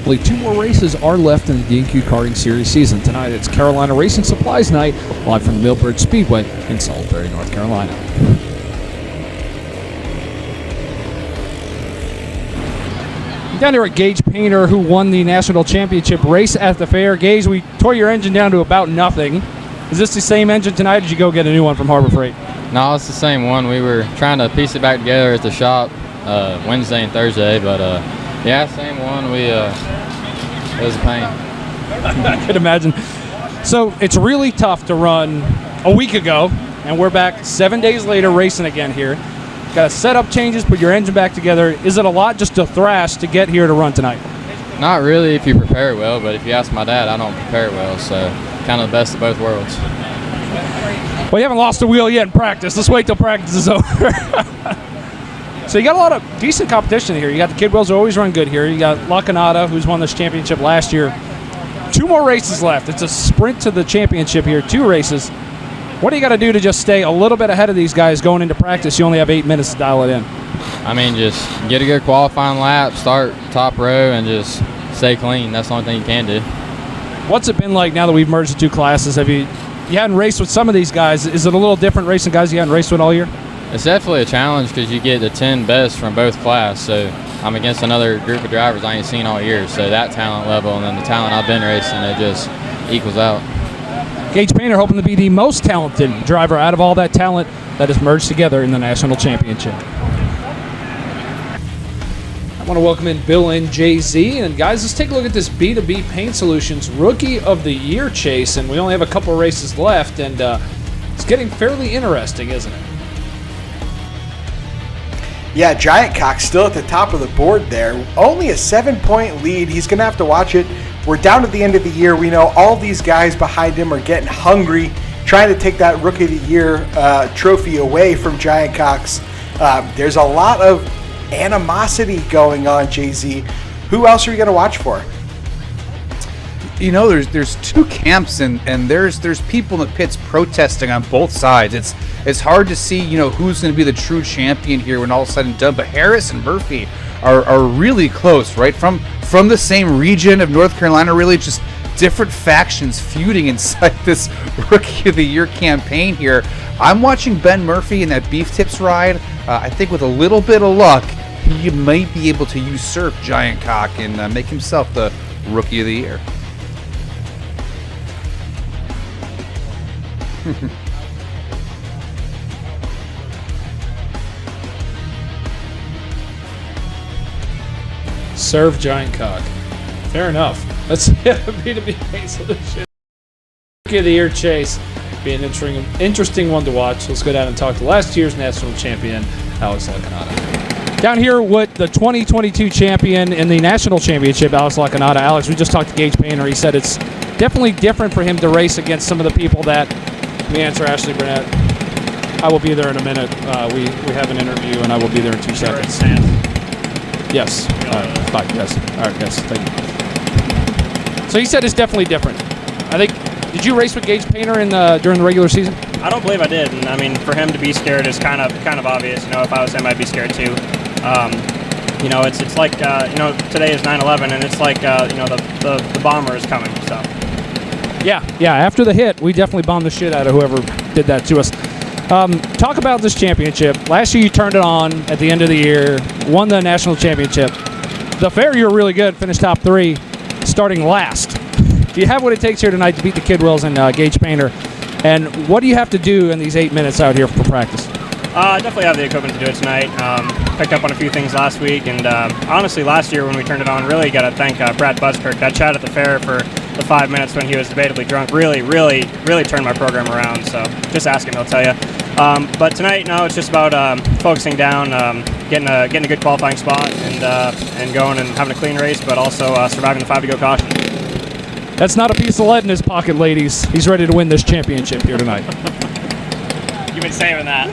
Only 2 more races are left in the D&Q Karting Series season. Tonight it's Carolina Racing Supplies Night, live from the Millbridge Speedway in Salisbury, North Carolina. Down here at Gage Painter, who won the national championship race at the fair. Gage, we tore your engine down to about nothing. Is this the same engine tonight, or did you go get a new one from Harbor Freight? No, it's the same one. We were trying to piece it back together at the shop Wednesday and Thursday, but yeah, same one. It was a pain. I could imagine. So it's really tough to run a week ago, and we're back 7 days later racing again here. Got to set up changes, put your engine back together. Is it a lot just to thrash to get here to run tonight? Not really if you prepare well, but if you ask my dad, I don't prepare well, so kind of the best of both worlds. Well, you haven't lost a wheel yet in practice. Let's wait till practice is over. So you got a lot of decent competition here. You got the Kidwells who always run good here. You got La Canada, who's won this championship last year. 2 more races left. It's a sprint to the championship here, 2 races. What do you got to do to just stay a little bit ahead of these guys going into practice? You only have 8 minutes to dial it in. I mean, just get a good qualifying lap, start top row, and just stay clean. That's the only thing you can do. What's it been like now that we've merged the 2 classes? You hadn't raced with some of these guys. Is it a little different racing guys you hadn't raced with all year? It's definitely a challenge because you get the 10 best from both classes. So I'm against another group of drivers I ain't seen all year. So that talent level and then the talent I've been racing, it just equals out. Gage Painter hoping to be the most talented driver out of all that talent that has merged together in the national championship. I want to welcome in Bill and Jay-Z. And guys, let's take a look at this B2B Paint Solutions Rookie of the Year chase. And we only have a couple races left, and it's getting fairly interesting, isn't it? Yeah, Giant Cock still at the top of the board there. Only a 7-point lead. He's going to have to watch it. We're down to the end of the year. We know all these guys behind him are getting hungry, trying to take that Rookie of the Year trophy away from Giant Cox. There's a lot of animosity going on, Jay-Z. Who else are you going to watch for? You know, there's 2 camps, and there's people in the pits protesting on both sides. It's hard to see, who's going to be the true champion here when all is said and done. But Harris and Murphy are really close, right? From the same region of North Carolina, really just different factions feuding inside this Rookie of the Year campaign here. I'm watching Ben Murphy in that Beef Tips ride. I think with a little bit of luck, he might be able to usurp Giant Cock and make himself the Rookie of the Year. Serve Giant Cock. Fair enough. Let's hit a B2B Paint Solution. Rookie of the Year chase. Be an interesting one to watch. Let's go down and talk to last year's national champion, Alex La Canada. Down here with the 2022 champion in the national championship, Alex La Canada. Alex, we just talked to Gage Painter. He said it's definitely different for him to race against some of the people that we answer Ashley Burnett. I will be there in a minute. We have an interview, and I will be there in 2 seconds. Yes. All right. Bye. Yes. All right, guys. Thank you. So he said it's definitely different. I think. Did you race with Gage Painter during the regular season? I don't believe I did, and I mean, for him to be scared is kind of obvious. If I was him, I'd be scared too. It's like today is 9/11, and it's like the bomber is coming. So. Yeah. After the hit, we definitely bombed the shit out of whoever did that to us. Talk about this championship. Last year you turned it on at the end of the year, won the national championship. The fair you were really good, finished top 3, starting last. Do you have what it takes here tonight to beat the Kidwells and Gage Painter? And what do you have to do in these 8 minutes out here for practice? I definitely have the equipment to do it tonight. Picked up on a few things last week, and honestly, last year when we turned it on, really got to thank Brad Buskirk. That chat at the fair for the 5 minutes when he was debatably drunk really turned my program around. So just ask him, he'll tell you. But tonight, no, it's just about focusing down, getting a good qualifying spot, and going and having a clean race, but also surviving the 5 to go caution. That's not a piece of lead in his pocket, ladies. He's ready to win this championship here tonight. You've been saving that.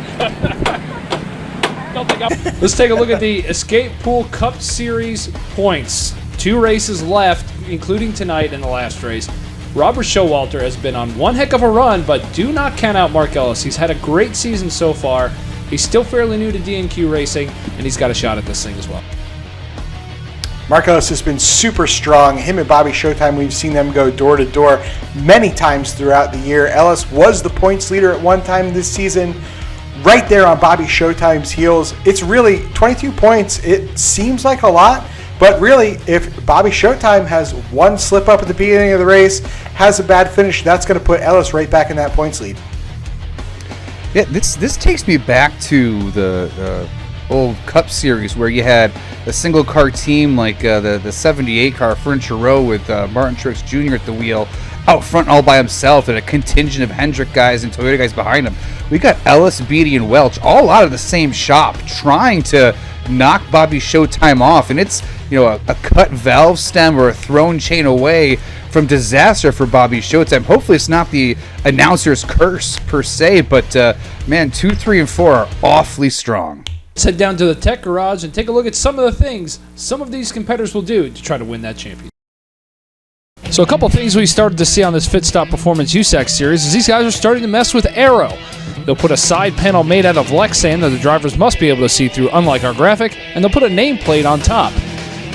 Let's take a look at the Escape Pool Cup Series points. 2 races left, including tonight in the last race. Robert Showalter has been on one heck of a run, but do not count out Mark Ellis. He's had a great season so far. He's still fairly new to D&Q racing, and he's got a shot at this thing as well. Mark Ellis has been super strong. Him and Bobby Showtime, we've seen them go door to door many times throughout the year. Ellis was the points leader at one time this season, right there on Bobby Showtime's heels. It's really 22 points. It seems like a lot, but really, if Bobby Showtime has one slip up at the beginning of the race, has a bad finish, that's going to put Ellis right back in that points lead. Yeah, this takes me back to the old Cup Series where you had a single car team like the 78 car Furniture Row with Martin Truex Jr. at the wheel, out front all by himself, and a contingent of Hendrick guys and Toyota guys behind him. We got Ellis, Beatty, and Welch all out of the same shop trying to knock Bobby Showtime off, and it's a cut valve stem or a thrown chain away from disaster for Bobby Showtime. Hopefully it's not the announcer's curse per se, but man, 2, 3, and 4 are awfully strong. Let's head down to the Tech Garage and take a look at some of the things some of these competitors will do to try to win that championship. So a couple things we started to see on this Fit Stop Performance USAC series is these guys are starting to mess with aero. They'll put a side panel made out of Lexan that the drivers must be able to see through, unlike our graphic, and they'll put a nameplate on top.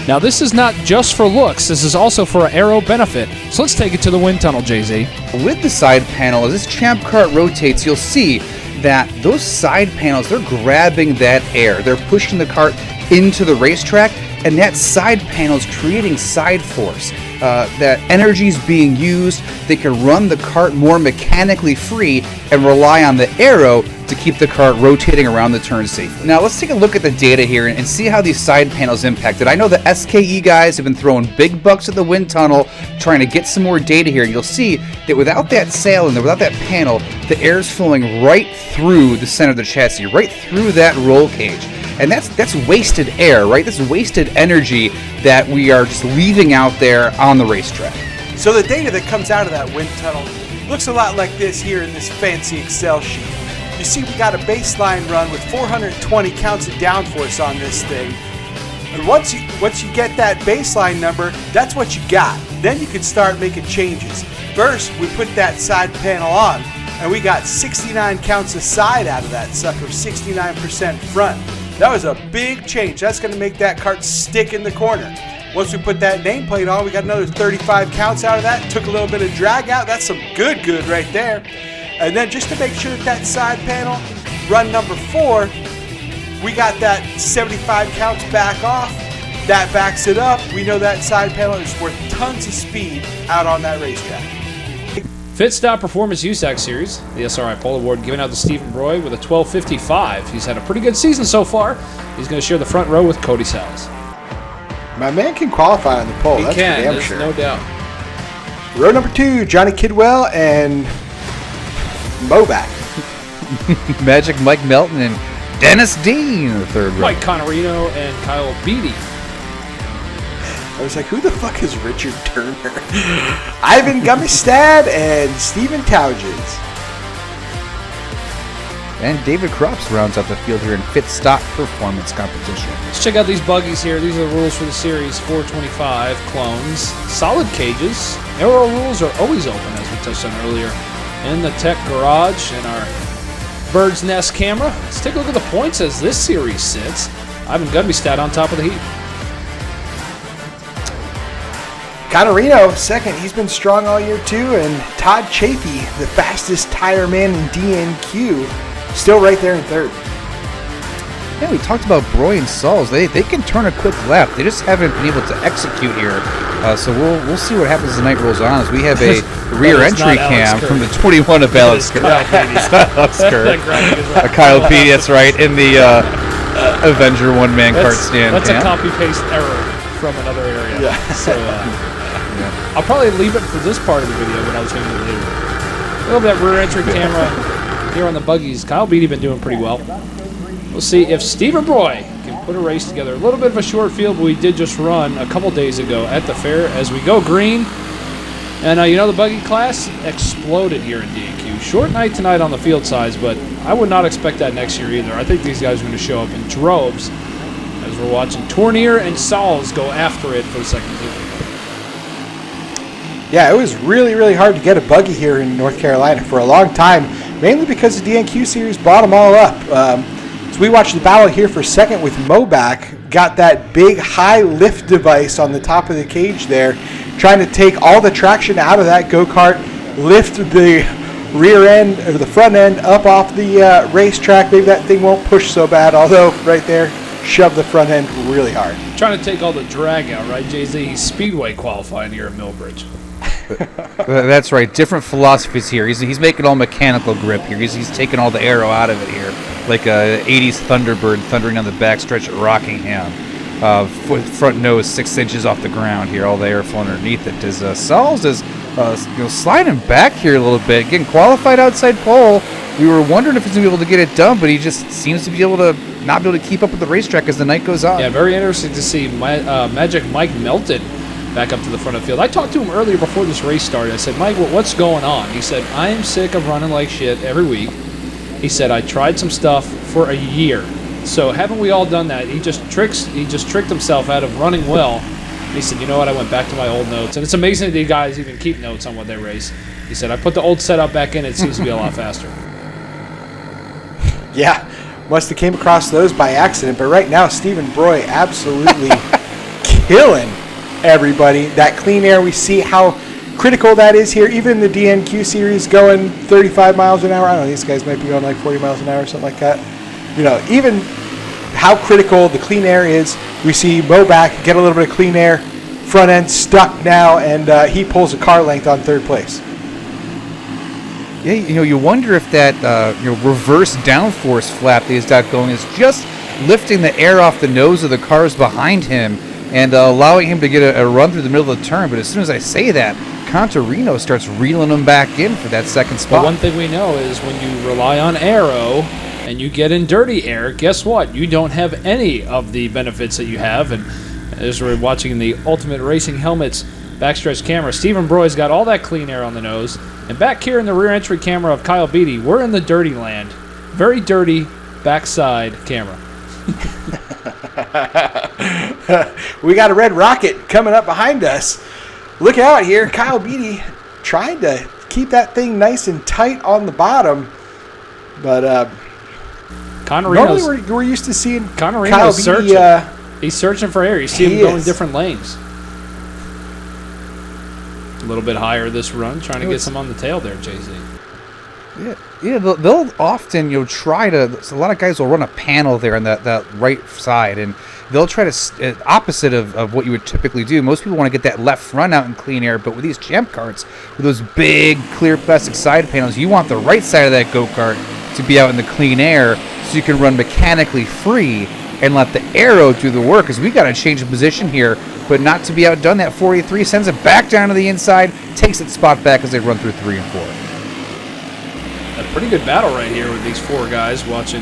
Now this is not just for looks, this is also for an aero benefit. So let's take it to the wind tunnel, JZ. With the side panel, as this Champ Kart rotates, you'll see that those side panels, they're grabbing that air. They're pushing the cart into the racetrack, and that side panel is creating side force. That energy is being used. They can run the cart more mechanically free and rely on the aero to keep the cart rotating around the turn safely. Now let's take a look at the data here and see how these side panels impacted. I know the SKE guys have been throwing big bucks at the wind tunnel trying to get some more data here, and you'll see that without that sail and without that panel, the air is flowing right through the center of the chassis, right through that roll cage. And that's wasted air, right? That's wasted energy that we are just leaving out there on the racetrack. So the data that comes out of that wind tunnel looks a lot like this here in this fancy Excel sheet. You see we got a baseline run with 420 counts of downforce on this thing. And once you get that baseline number, that's what you got. Then you can start making changes. First, we put that side panel on, and we got 69 counts of side out of that sucker, 69% front. That was a big change. That's going to make that cart stick in the corner. Once we put that nameplate on, we got another 35 counts out of that. Took a little bit of drag out. That's some good right there. And then just to make sure that side panel, run number 4, we got that 75 counts back off. That backs it up. We know that side panel is worth tons of speed out on that racetrack. Fit Stop Performance USAC Series, the SRI Pole Award given out to Stephen Broy with a 12:55. He's had a pretty good season so far. He's going to share the front row with Cody Sales. My man can qualify on the pole. That's for damn there's sure. no doubt. Row number 2, Johnny Kidwell and Moback. Magic Mike Melton and Dennis Dean in the third row. Mike Connerino and Kyle Beatty. I was like, who the fuck is Richard Turner? Ivan Gummistad and Steven Towgens. And David Krups rounds out the field here in Fit Stop Performance competition. Let's check out these buggies here. These are the rules for the series. 425 clones. Solid cages. Aero rules are always open, as we touched on earlier. In the Tech Garage and our Bird's Nest camera. Let's take a look at the points as this series sits. Ivan Gummistad on top of the heap. Connerino, second. He's been strong all year, too. And Todd Chafee, the fastest tire man in DNQ, still right there in third. Yeah, we talked about Broy and Sauls. They can turn a quick left. They just haven't been able to execute here. So we'll see what happens as the night rolls on. As we have a rear entry cam from the 21 of Alex Kerr. Kyle Beatty, that's right, in the Avenger one-man cart stand. That's a copy-paste error from another area. Yeah. So I'll probably leave it for this part of the video, but I'll change it later. Look at that rear entry camera here on the buggies. Kyle Beatty been doing pretty well. We'll see if Stephen Broy can put a race together. A little bit of a short field, but we did just run a couple days ago at the fair as we go green. And the buggy class exploded here in DNQ. Short night tonight on the field size, but I would not expect that next year either. I think these guys are going to show up in droves as we're watching Tournier and Sauls go after it for the second team. Yeah, it was really hard to get a buggy here in North Carolina for a long time, mainly because the DNQ series bought them all up. So we watched the battle here for second with Moback got that big high lift device on the top of the cage there, trying to take all the traction out of that go-kart, lift the rear end or the front end up off the racetrack. Maybe that thing won't push so bad, although right there, shove the front end really hard. Trying to take all the drag out, right, Jay-Z? He's speedway qualifying here at Millbridge. That's right. Different philosophies here. He's making all mechanical grip here. He's taking all the aero out of it here, like a 80s Thunderbird thundering on the backstretch at Rockingham. Front nose 6 inches off the ground here, all the airflow underneath it. As Sauls is sliding back here a little bit, getting qualified outside pole. We were wondering if he's going to be able to get it done, but he just seems to be able to not be able to keep up with the racetrack as the night goes on. Yeah, very interesting to see Magic Mike Melton back up to the front of the field. I talked to him earlier before this race started. I said, Mike, what's going on? He said, I am sick of running like shit every week. He said, I tried some stuff for a year. So haven't we all done that? He just tricked himself out of running well. He said, you know what, I went back to my old notes. And it's amazing that these guys even keep notes on what they race. He said, I put the old setup back in. It seems to be a lot faster. Yeah, must have came across those by accident. But right now, Stephen Broy absolutely killing everybody. That clean air, we see how critical that is here. Even the DNQ series going 35 miles an hour. I don't know, these guys might be going like 40 miles an hour or something like that. You know, even how critical the clean air is. We see Moback get a little bit of clean air. Front end stuck now, and he pulls a car length on third place. Yeah, you wonder if that reverse downforce flap that he's got going is just lifting the air off the nose of the cars behind him and allowing him to get a run through the middle of the turn. But as soon as I say that, Contarino starts reeling him back in for that second spot. But one thing we know is when you rely on aero and you get in dirty air, guess what? You don't have any of the benefits that you have. And as we're watching the Ultimate Racing Helmets backstretch camera, Stephen Broy's got all that clean air on the nose. And back here in the rear entry camera of Kyle Beatty, we're in the dirty land. Very dirty backside camera. We got a red rocket coming up behind us. Look out here. Kyle Beatty trying to keep that thing nice and tight on the bottom. But normally we're used to seeing Kyle Beatty. Searching. He's searching for air. You see him going different lanes. A little bit higher this run, trying to get some on the tail there, Jay-Z. Yeah, they'll often try to. A lot of guys will run a panel there on that right side, and they'll try to opposite of what you would typically do. Most people want to get that left front out in clean air, but with these champ carts, with those big clear plastic side panels, you want the right side of that go-kart to be out in the clean air, so you can run mechanically free and let the aero do the work. Because we got to change the position here, but not to be outdone. That 43 sends it back down to the inside, takes its spot back as they run through 3 and 4. A pretty good battle right here with these four guys. Watching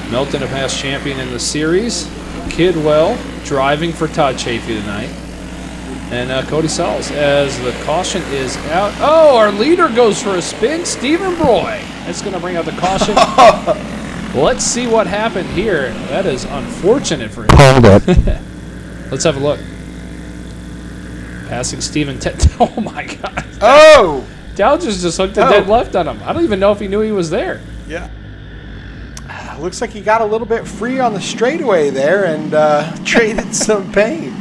Melton, a past champion in the series, Kidwell driving for Todd Chafee tonight, and Cody Sauls as the caution is out. Oh, our leader goes for a spin. Stephen Broy. That's going to bring out the caution. Let's see what happened here. That is unfortunate for him. Hold up. Let's have a look. Passing Stephen. Oh my God. Oh! Dalgis just hooked a dead left on him. I don't even know if he knew he was there. Yeah. Looks like he got a little bit free on the straightaway there and traded some pain.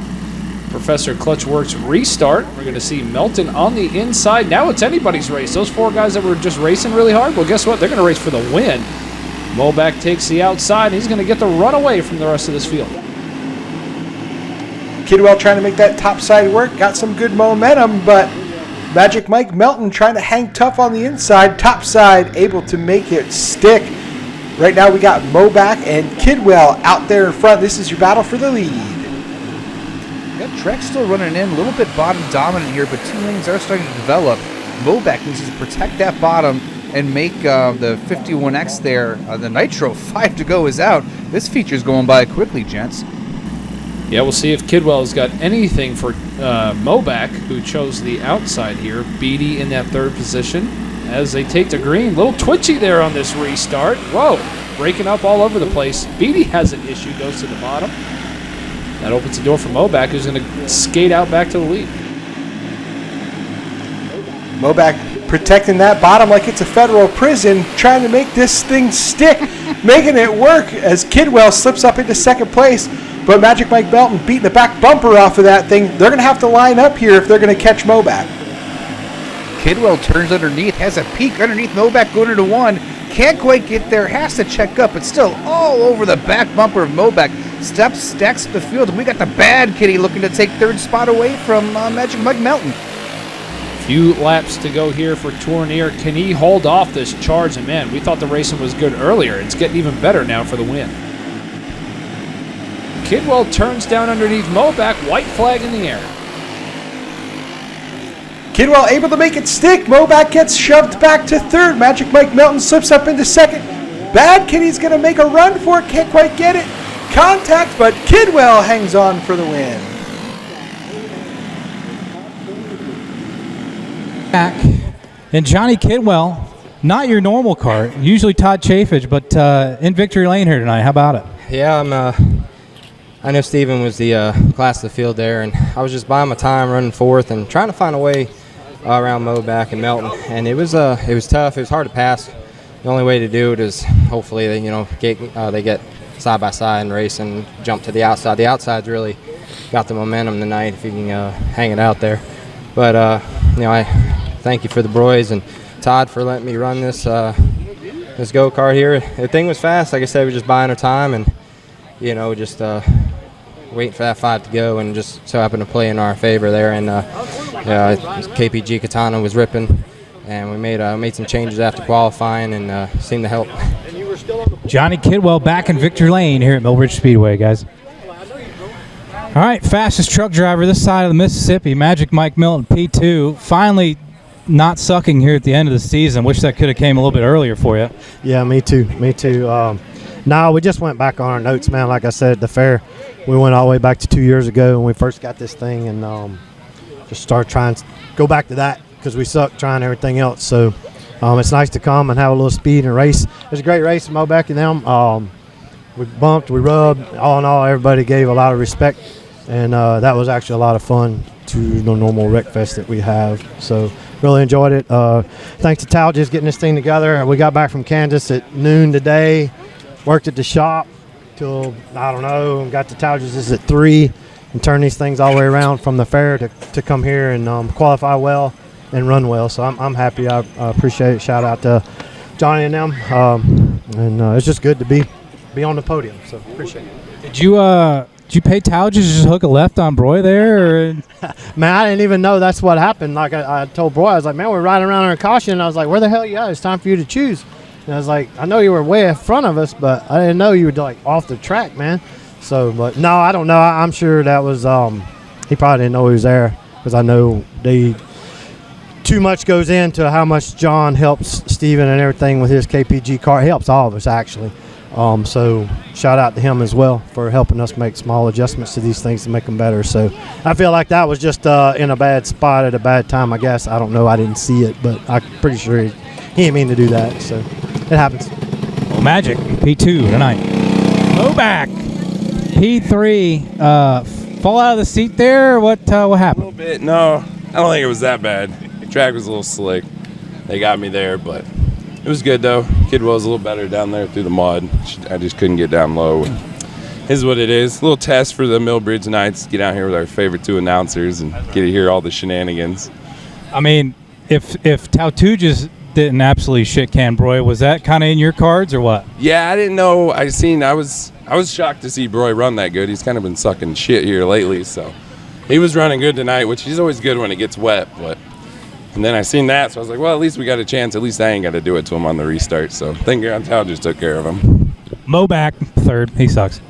Professor Clutch Works restart. We're going to see Melton on the inside. Now it's anybody's race. Those four guys that were just racing really hard, well, guess what? They're going to race for the win. Moback takes the outside. He's going to get the runaway from the rest of this field. Kidwell trying to make that top side work. Got some good momentum, but Magic Mike Melton trying to hang tough on the inside. Top side able to make it stick. Right now we got Moback and Kidwell out there in front. This is your battle for the lead. Yeah, Trek still running in, a little bit bottom dominant here, but 2 lanes are starting to develop. Moback needs to protect that bottom and make the 51X there. The Nitro 5 to go is out. This feature's going by quickly, gents. Yeah, we'll see if Kidwell has got anything for Moback, who chose the outside here. Beatty in that third position as they take to green. Little twitchy there on this restart. Whoa, breaking up all over the place. Beatty has an issue, goes to the bottom. That opens the door for Moback, who's going to skate out back to the lead. Moback protecting that bottom like it's a federal prison, trying to make this thing stick, making it work as Kidwell slips up into second place. but Magic Mike Melton beating the back bumper off of that thing. They're going to have to line up here if they're going to catch Mobac. Kidwell turns underneath, has a peek underneath Mobac going into one. Can't quite get there, has to check up, but still all over the back bumper of Mobac. Stacks the field, and we got the bad kitty looking to take third spot away from Magic Mike Melton. Few laps to go here for Tournier. Can he hold off this charge? And man, we thought the racing was good earlier. It's getting even better now for the win. Kidwell turns down underneath Mobac, white flag in the air. Kidwell able to make it stick. Mobac gets shoved back to third. Magic Mike Melton slips up into second. Bad Kitty's going to make a run for it. Can't quite get it. Contact, but Kidwell hangs on for the win. Back. And Johnny Kidwell, not your normal cart. Usually Todd Chafage, but in victory lane here tonight. How about it? Yeah, I know Steven was the class of the field there, and I was just buying my time running fourth and trying to find a way around Mobac and Melton. And it was tough. It was hard to pass. The only way to do it is hopefully they get side by side and race and jump to the outside. The outside's really got the momentum tonight if you can hang it out there. But I thank you for the boys and Todd for letting me run this go-kart here. The thing was fast. Like I said, we were just buying our time and just waiting for that 5 to go, and just so happened to play in our favor there. And KPG Katana was ripping, and we made some changes after qualifying and seemed to help. Johnny Kidwell back in victory lane here at Millbridge Speedway, guys. All right, fastest truck driver this side of the Mississippi, Magic Mike Melton, P2. Finally not sucking here at the end of the season. Wish that could have came a little bit earlier for you. Yeah, me too. No, we just went back on our notes, man. Like I said, at the fair, we went all the way back to 2 years ago when we first got this thing, and just started trying to go back to that because we sucked trying everything else. So it's nice to come and have a little speed and race. It was a great race in Mobac and them. We bumped, we rubbed. All in all, everybody gave a lot of respect, and that was actually a lot of fun to the normal Wreck Fest that we have. So really enjoyed it. Thanks to Tal just getting this thing together. We got back from Kansas at noon today. Worked at the shop till, I don't know, and got to Talges at 3 and turned these things all the way around from the fair to come here and qualify well and run well. So I'm happy. I appreciate it. Shout out to Johnny and them. It's just good to be on the podium. So appreciate it. Did you pay Talges to just hook a left on Broy there? Or? Man, I didn't even know that's what happened. Like I told Broy, I was like, man, we're riding around in a caution. And I was like, where the hell you at? It's time for you to choose. And I was like, I know you were way in front of us, but I didn't know you were like off the track, man. So, but no, I don't know. I'm sure that was he probably didn't know he was there because I know too much goes into how much John helps Steven and everything with his KPG car. He helps all of us actually. So shout out to him as well for helping us make small adjustments to these things to make them better. So I feel like that was just in a bad spot at a bad time, I guess. I don't know. I didn't see it, but I'm pretty sure he didn't mean to do that. So it happens. Well, Magic, P2 tonight. Mobac, P3. Fall out of the seat there, or what happened? A little bit. No, I don't think it was that bad. The track was a little slick. They got me there, but it was good, though. Kidwell was a little better down there through the mud. I just couldn't get down low. Is what it is. A little test for the Millbridge Nights. Get out here with our favorite 2 announcers and get to hear all the shenanigans. I mean, if Tautujas didn't absolutely shit can Broy, was that kind of in your cards or what? Yeah, I didn't know. I was shocked to see Broy run that good. He's kind of been sucking shit here lately, so he was running good tonight, which he's always good when it gets wet. And then I seen that, so I was like, well, at least we got a chance. At least I ain't got to do it to him on the restart. So thank God Tal just took care of him. Mobac, third. He sucks.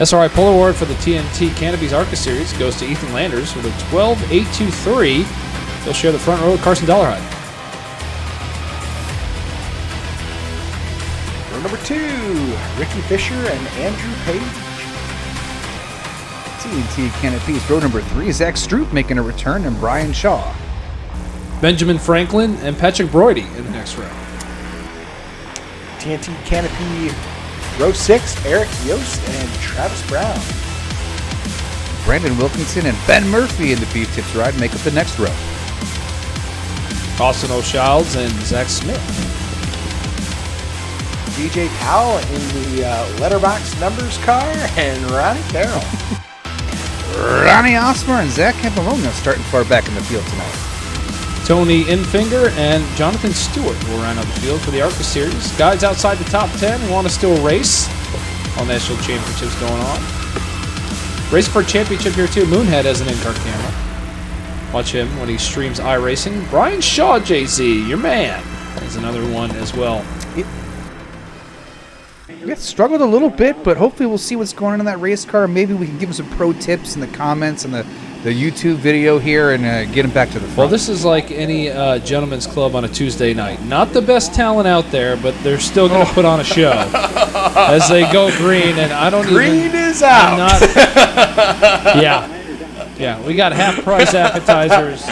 SRI Pole Award for the TNT Canopies ARCA Series goes to Ethan Landers with a 12.823. He'll share the front row with Carson Dollarhide. Row number 2, Ricky Fisher and Andrew Page. TNT Canopies, row number 3, Zach Stroop making a return, and Brian Shaw. Benjamin Franklin and Patrick Broidy in the next row. TNT Canopy, row 6, Eric Yost and Travis Brown. Brandon Wilkinson and Ben Murphy in the B-Tips ride make up the next row. Austin O'Childs and Zach Smith. DJ Powell in the letterbox numbers car, and Ronnie Carroll. Ronnie Osmer and Zach Campolongo starting far back in the field tonight. Tony Infinger and Jonathan Stewart will round out the field for the ARCA Series. Guys outside the top 10 who want to still race. All national championships going on. Race for a championship here too. Moonhead has an in-car camera. Watch him when he streams iRacing. Brian Shaw, JZ, your man, is another one as well. Yeah, struggled a little bit, but hopefully we'll see what's going on in that race car. Maybe we can give him some pro tips in the comments and the YouTube video here and get him back to the front. Well, this is like any gentleman's club on a Tuesday night. Not the best talent out there, but they're still going to put on a show as they go green. And I don't Green even, is out. I'm not, yeah. We got half price appetizers.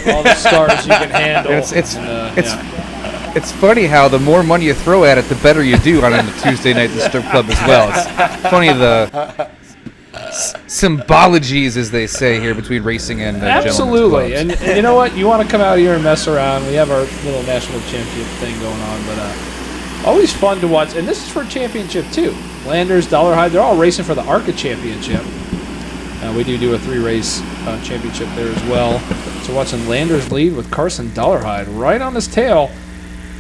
All the stars you can handle. It's funny how the more money you throw at it, the better you do on a Tuesday night at the strip club as well. It's funny the symbologies, as they say here, between racing and absolutely. gentlemen's clubs. And you know what? You want to come out here and mess around. We have our little national championship thing going on, but always fun to watch. And this is for a championship too. Landers, Dollarhide, they're all racing for the ARCA championship. We do a 3-race championship there as well. So watching Landers lead with Carson Dollarhide right on his tail.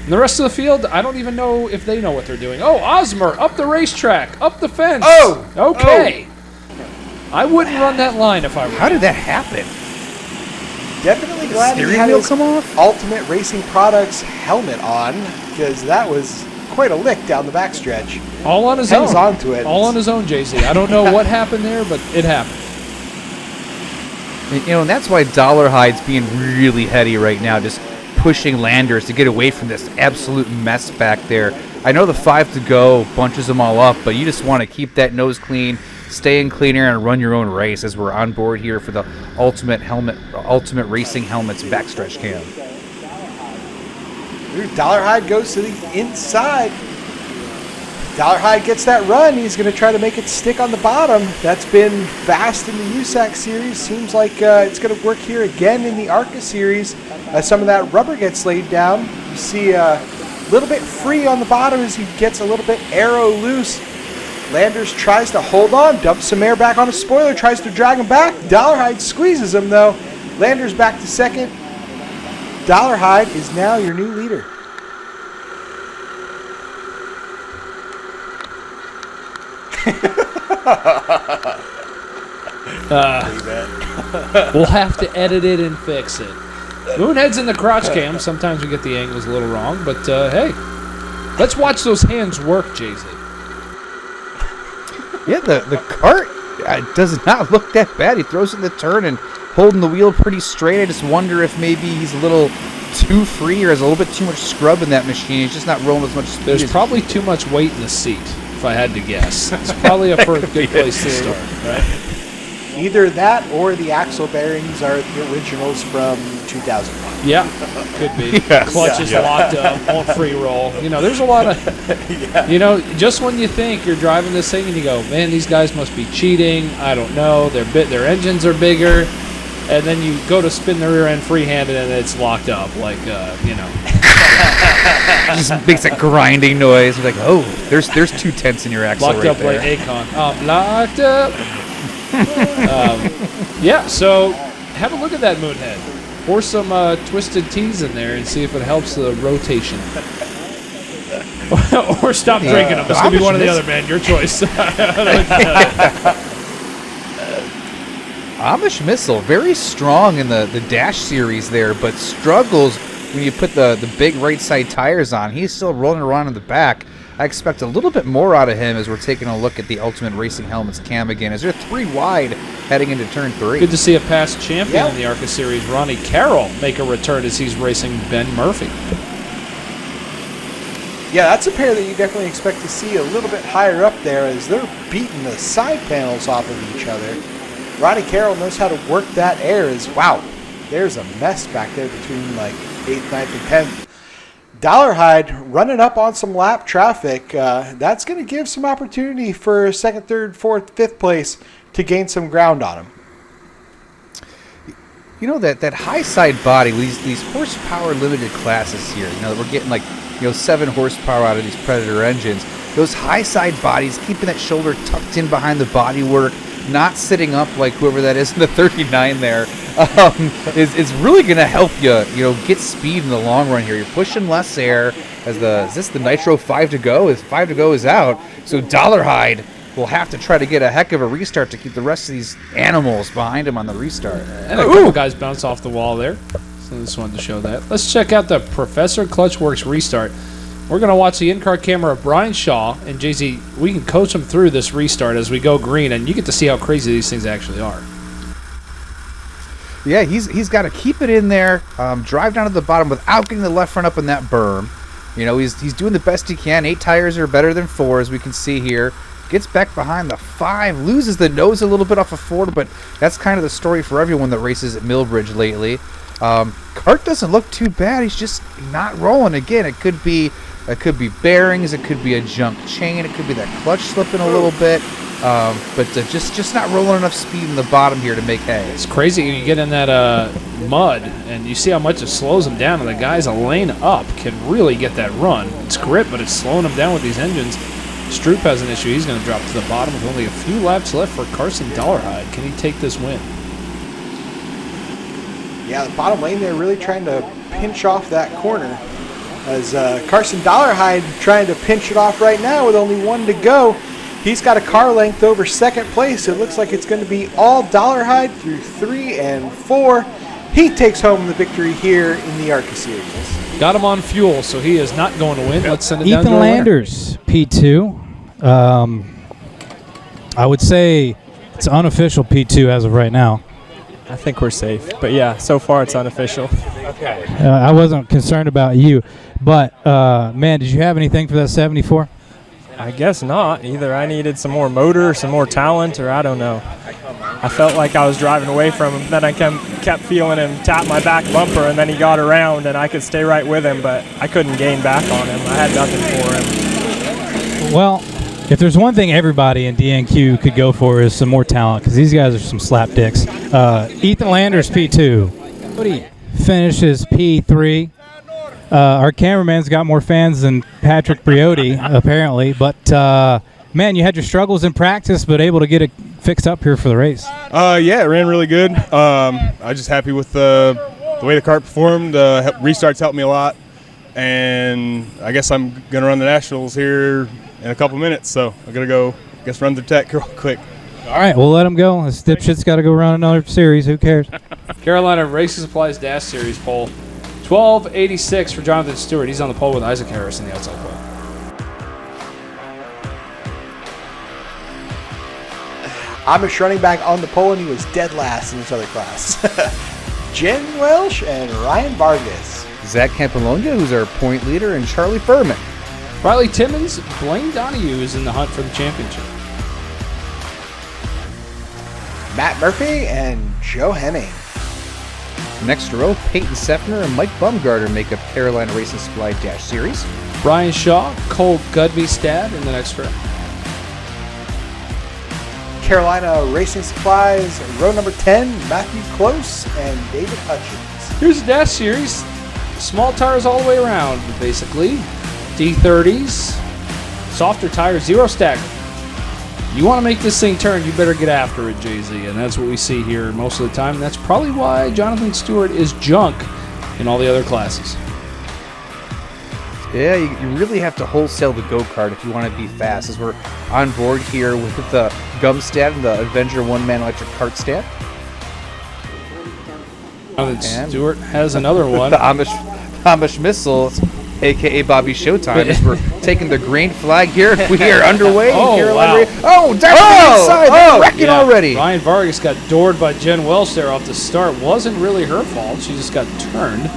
And the rest of the field, I don't even know if they know what they're doing. Oh, Osmer, up the racetrack, up the fence. Oh! Okay. I wouldn't run that line if I were. How did that happen? Definitely glad he steering had wheel his come off? Ultimate Racing Products helmet on, because that was quite a lick down the backstretch. All on his Hangs own. onto it. All on his own, JC. I don't know what happened there, but it happened. You know, and that's why Dollarhide's being really heady right now, just pushing Landers to get away from this absolute mess back there. I know the 5 to go bunches them all up, but you just want to keep that nose clean, stay in clean air, and run your own race as we're on board here for the Ultimate Racing Helmets backstretch cam. Dollarhide goes to the inside. Dollarhide gets that run. He's going to try to make it stick on the bottom. That's been fast in the USAC series. Seems like it's going to work here again in the ARCA series. Some of that rubber gets laid down. You see a little bit free on the bottom as he gets a little bit aero loose. Landers tries to hold on, dumps some air back on his spoiler, tries to drag him back. Dollarhide squeezes him though. Landers back to second. Dollarhide is now your new leader. We'll have to edit it and fix it. Moonhead's in the crotch cam. Sometimes we get the angles a little wrong, but hey, let's watch those hands work, JZ. Yeah, the cart does not look that bad. He throws in the turn and holding the wheel pretty straight. I just wonder if maybe he's a little too free or has a little bit too much scrub in that machine. He's just not rolling as much speed. There's as probably too much weight in the seat, if I had to guess. It's probably a good place to start, right? Either that or the axle bearings are the originals from 2001. Yeah, could be. Clutch is locked up, won't free roll. You know, there's a lot of, you know, just when you think you're driving this thing and you go, man, these guys must be cheating. I don't know. Their engines are bigger. And then you go to spin the rear end freehanded and it's locked up, like, you know. just makes that grinding noise. You're like, oh, there's 2 tenths in your axle Locked right up there. like Akon. Locked up. Yeah, so have a look at that Moonhead. Pour some Twisted Teas in there and see if it helps the rotation. Or stop drinking them. It's going to be one or the other, man. Your choice. Amish Missile, very strong in the Dash series there, but struggles when you put the big right side tires on. He's still rolling around in the back. I expect a little bit more out of him as we're taking a look at the Ultimate Racing Helmets cam again, as they're 3 wide heading into turn 3. Good to see a past champion in the ARCA Series, Ronnie Carroll, make a return as he's racing Ben Murphy. Yeah, that's a pair that you definitely expect to see a little bit higher up there as they're beating the side panels off of each other. Ronnie Carroll knows how to work that air wow, there's a mess back there between like 8th, 9th, and 10th. Dollarhide running up on some lap traffic. That's going to give some opportunity for 2nd, 3rd, 4th, 5th place to gain some ground on him. You know, that high side body, these horsepower limited classes here, you know, we're getting like 7 horsepower out of these Predator engines. Those high side bodies, keeping that shoulder tucked in behind the bodywork, not sitting up like whoever that is in the 39 there, is really going to help you, get speed in the long run here. You're pushing less air. Is this the Nitro 5 to go? 5 to go is out. So Dollarhide will have to try to get a heck of a restart to keep the rest of these animals behind him on the restart. And a couple guys bounced off the wall there. So I just wanted to show that. Let's check out the Professor Clutchworks restart. We're going to watch the in-car camera of Brian Shaw, and Jay-Z, we can coach him through this restart as we go green, and you get to see how crazy these things actually are. Yeah, he's got to keep it in there, drive down to the bottom without getting the left front up in that berm. He's doing the best he can. 8 tires are better than 4, as we can see here. Gets back behind the 5, loses the nose a little bit off of 4, but that's kind of the story for everyone that races at Millbridge lately. Kart doesn't look too bad. He's just not rolling. Again, it could be bearings, it could be a junk chain, it could be that clutch slipping a little bit, but just not rolling enough speed in the bottom here to make hay. It's crazy. You get in that mud, and you see how much it slows him down, and the guys a lane up can really get that run. It's grip, but it's slowing him down with these engines. Stroop has an issue. He's going to drop to the bottom with only a few laps left for Carson Dollarhide. Can he take this win? Yeah, the bottom lane there really trying to pinch off that corner. As Carson Dollarhide trying to pinch it off right now with only 1 to go. He's got a car length over second place. It looks like it's going to be all Dollarhide through 3 and 4. He takes home the victory here in the ARCA Series. Got him on fuel, so he is not going to win. Let's send it down to Ethan our winner. Landers, P2. I would say it's unofficial P2 as of right now. I think we're safe. But yeah, so far it's unofficial. I wasn't concerned about you. But, man, did you have anything for that 74? I guess not. Either I needed some more motor, some more talent, or I don't know. I felt like I was driving away from him. Then I kept feeling him tap my back bumper, and then he got around, and I could stay right with him, but I couldn't gain back on him. I had nothing for him. Well, if there's one thing everybody in DNQ could go for is some more talent, because these guys are some slapdicks. Ethan Landers, P2. Finishes P3. Our cameraman's got more fans than Patrick Briotti, apparently. But, man, you had your struggles in practice, but able to get it fixed up here for the race. Yeah, it ran really good. I'm just happy with the way the kart performed. Restarts helped me a lot. And I guess I'm going to run the Nationals here in a couple minutes. So I'm going to go, run the tech real quick. All right, we'll let him go. This dipshit's got to go run another series. Who cares? Carolina Racing Supplies Dash Series pole. 1286 for Jonathan Stewart. He's on the pole with Isaac Harris in the outside pole. Amish running back on the pole, and he was dead last in this other class. Jen Welsh and Ryan Vargas. Zach Campolonia, who's our point leader, and Charlie Furman. Riley Timmons, Blaine Donahue is in the hunt for the championship. Matt Murphy and Joe Henning. Next row, Peyton Seffner and Mike Bumgarner make up Carolina Racing Supply Dash Series. Brian Shaw, Cole Gudby-Stad in the next row. Carolina Racing Supplies, row number 10, Matthew Close and David Hutchins. Here's the Dash Series. Small tires all the way around, basically. D30s. Softer tires, 0 stagger. You want to make this thing turn, you better get after it, Jay-Z. And that's what we see here most of the time. And that's probably why Jonathan Stewart is junk in all the other classes. Yeah, you really have to wholesale the go-kart if you want to be fast, as we're on board here with the Gumstad and the Avenger one-man electric kart stand. Jonathan Stewart has another one. The Amish Missiles, a.k.a. Bobby Showtime, as we're taking the green flag here. We are underway in Carolina. Wow. Down the inside, they're wrecking already. Ryan Vargas got doored by Jen Welsh there off the start. Wasn't really her fault. She just got turned.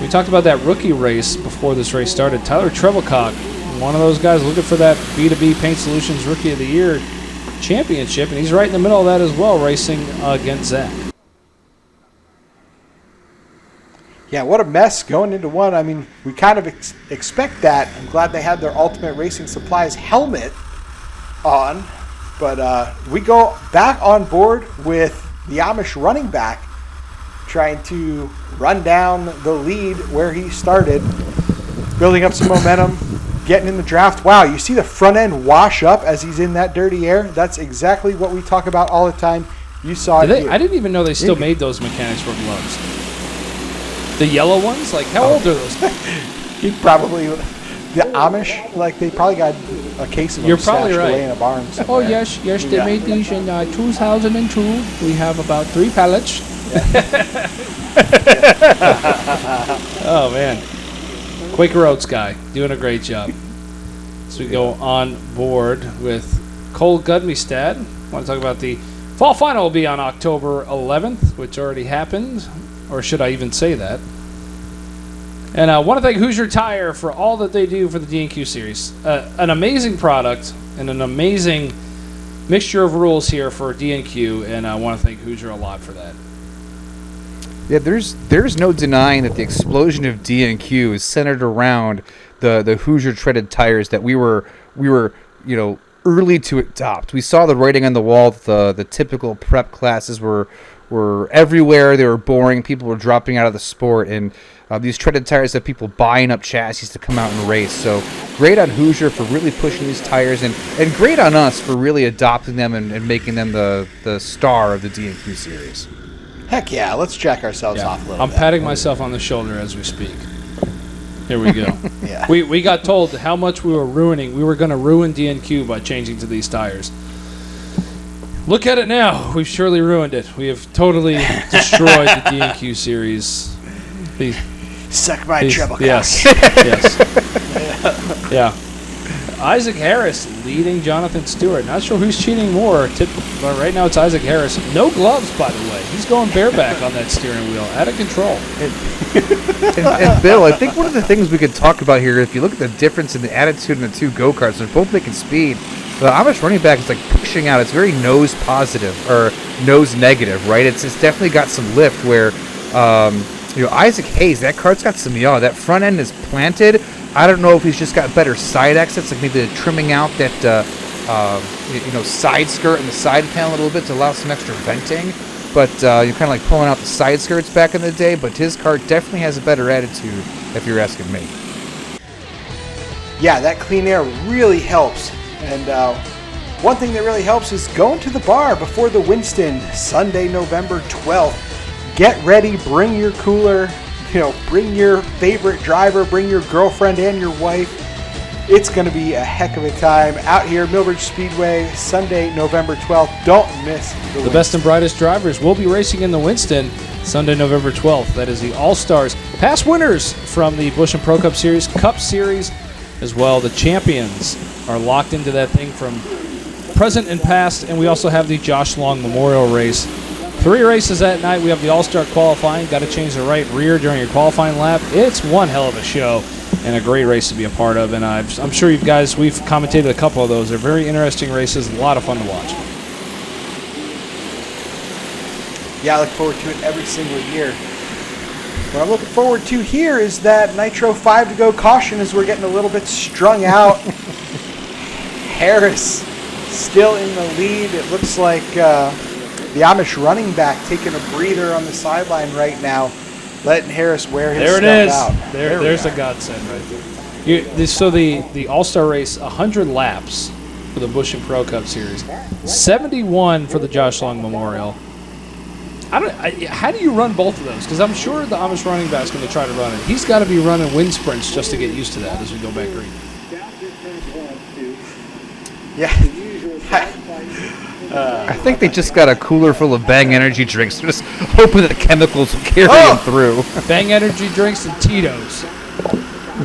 We talked about that rookie race before this race started. Tyler Trevelcock, one of those guys looking for that B2B Paint Solutions Rookie of the Year championship, and he's right in the middle of that as well, racing against Zach. Yeah, what a mess going into one. I mean, we kind of expect that. I'm glad they had their Ultimate Racing Supplies helmet on. But we go back on board with the Amish running back trying to run down the lead where he started. building up some momentum, getting in the draft. Wow, you see the front end wash up as he's in that dirty air? That's exactly what we talk about all the time. You saw it here. I didn't even know they still made those mechanics for gloves. The yellow ones? Like, how old are those? He probably, the Amish, like they probably got a case of them You're probably stashed right. away in a barn Oh, somewhere. yes, they Yeah. made these in 2002. We have about 3 pallets. Oh, man. Quaker Oats guy, doing a great job. So we go on board with Cole Gudmestad. Want to talk about the fall final will be on October 11th, which already happened, or should I even say that? And I want to thank Hoosier Tire for all that they do for the D&Q series. An amazing product and an amazing mixture of rules here for D&Q, and I want to thank Hoosier a lot for that. Yeah, there's no denying that the explosion of D&Q is centered around the Hoosier treaded tires that we were early to adopt. We saw the writing on the wall that the typical prep classes were everywhere. They were boring. People were dropping out of the sport, and these treaded tires have people buying up chassis to come out and race. So great on Hoosier for really pushing these tires, and great on us for really adopting them and making them the star of the D&Q series. Heck yeah, let's jack ourselves off a little I'm bit. patting myself on the shoulder as we speak. Here we go. Yeah. We got told how much we were ruining. We were going to ruin D&Q by changing to these tires. Look at it now. We've surely ruined it. We have totally destroyed the D&Q series. Suck my treble cock. Yes. Yes. Yeah. Isaac Harris leading Jonathan Stewart. Not sure who's cheating more, but right now it's Isaac Harris. No gloves, by the way. He's going bareback on that steering wheel. Out of control. And Bill, I think one of the things we could talk about here, if you look at the difference in the attitude in the two go-karts, they're both making speed. The Amish running back is like pushing out. It's very nose positive or nose negative, right? It's definitely got some lift where, Isaac Hayes, that cart's got some yaw. That front end is planted. I don't know if he's just got better side exits, like maybe trimming out that side skirt and the side panel a little bit to allow some extra venting. But you're kind of like pulling out the side skirts back in the day. But his cart definitely has a better attitude, if you're asking me. Yeah, that clean air really helps. And one thing that really helps is going to the bar before the Winston, Sunday, November 12th. Get ready, bring your cooler, bring your favorite driver, bring your girlfriend and your wife. It's going to be a heck of a time out here, Millbridge Speedway, Sunday, November 12th. Don't miss The best and brightest drivers will be racing in the Winston Sunday, November 12th. That is the All-Stars. Past winners from the Busch and Pro Cup Series, Cup Series, as well. The champions are locked into that thing from present and past, and we also have the Josh Long Memorial Race. 3 races that night. We have the All-Star qualifying. Got to change the right rear during your qualifying lap. It's one hell of a show and a great race to be a part of. And I'm sure you guys, we've commentated a couple of those. They're very interesting races. A lot of fun to watch. Yeah, I look forward to it every single year. What I'm looking forward to here is that Nitro 5 to go caution as we're getting a little bit strung out. Harris still in the lead. It looks like the Amish running back taking a breather on the sideline right now, letting Harris wear his stuff out. There's a godsend right there. So the All-Star race, 100 laps for the Busch and Pro Cup Series, 71 for the Josh Long Memorial. How do you run both of those? Because I'm sure the Amish running back's going to try to run it. He's got to be running wind sprints just to get used to that as we go back green. Yeah. I think they just got a cooler full of Bang energy drinks. They're just hoping that the chemicals will carry them through. Bang energy drinks and Tito's.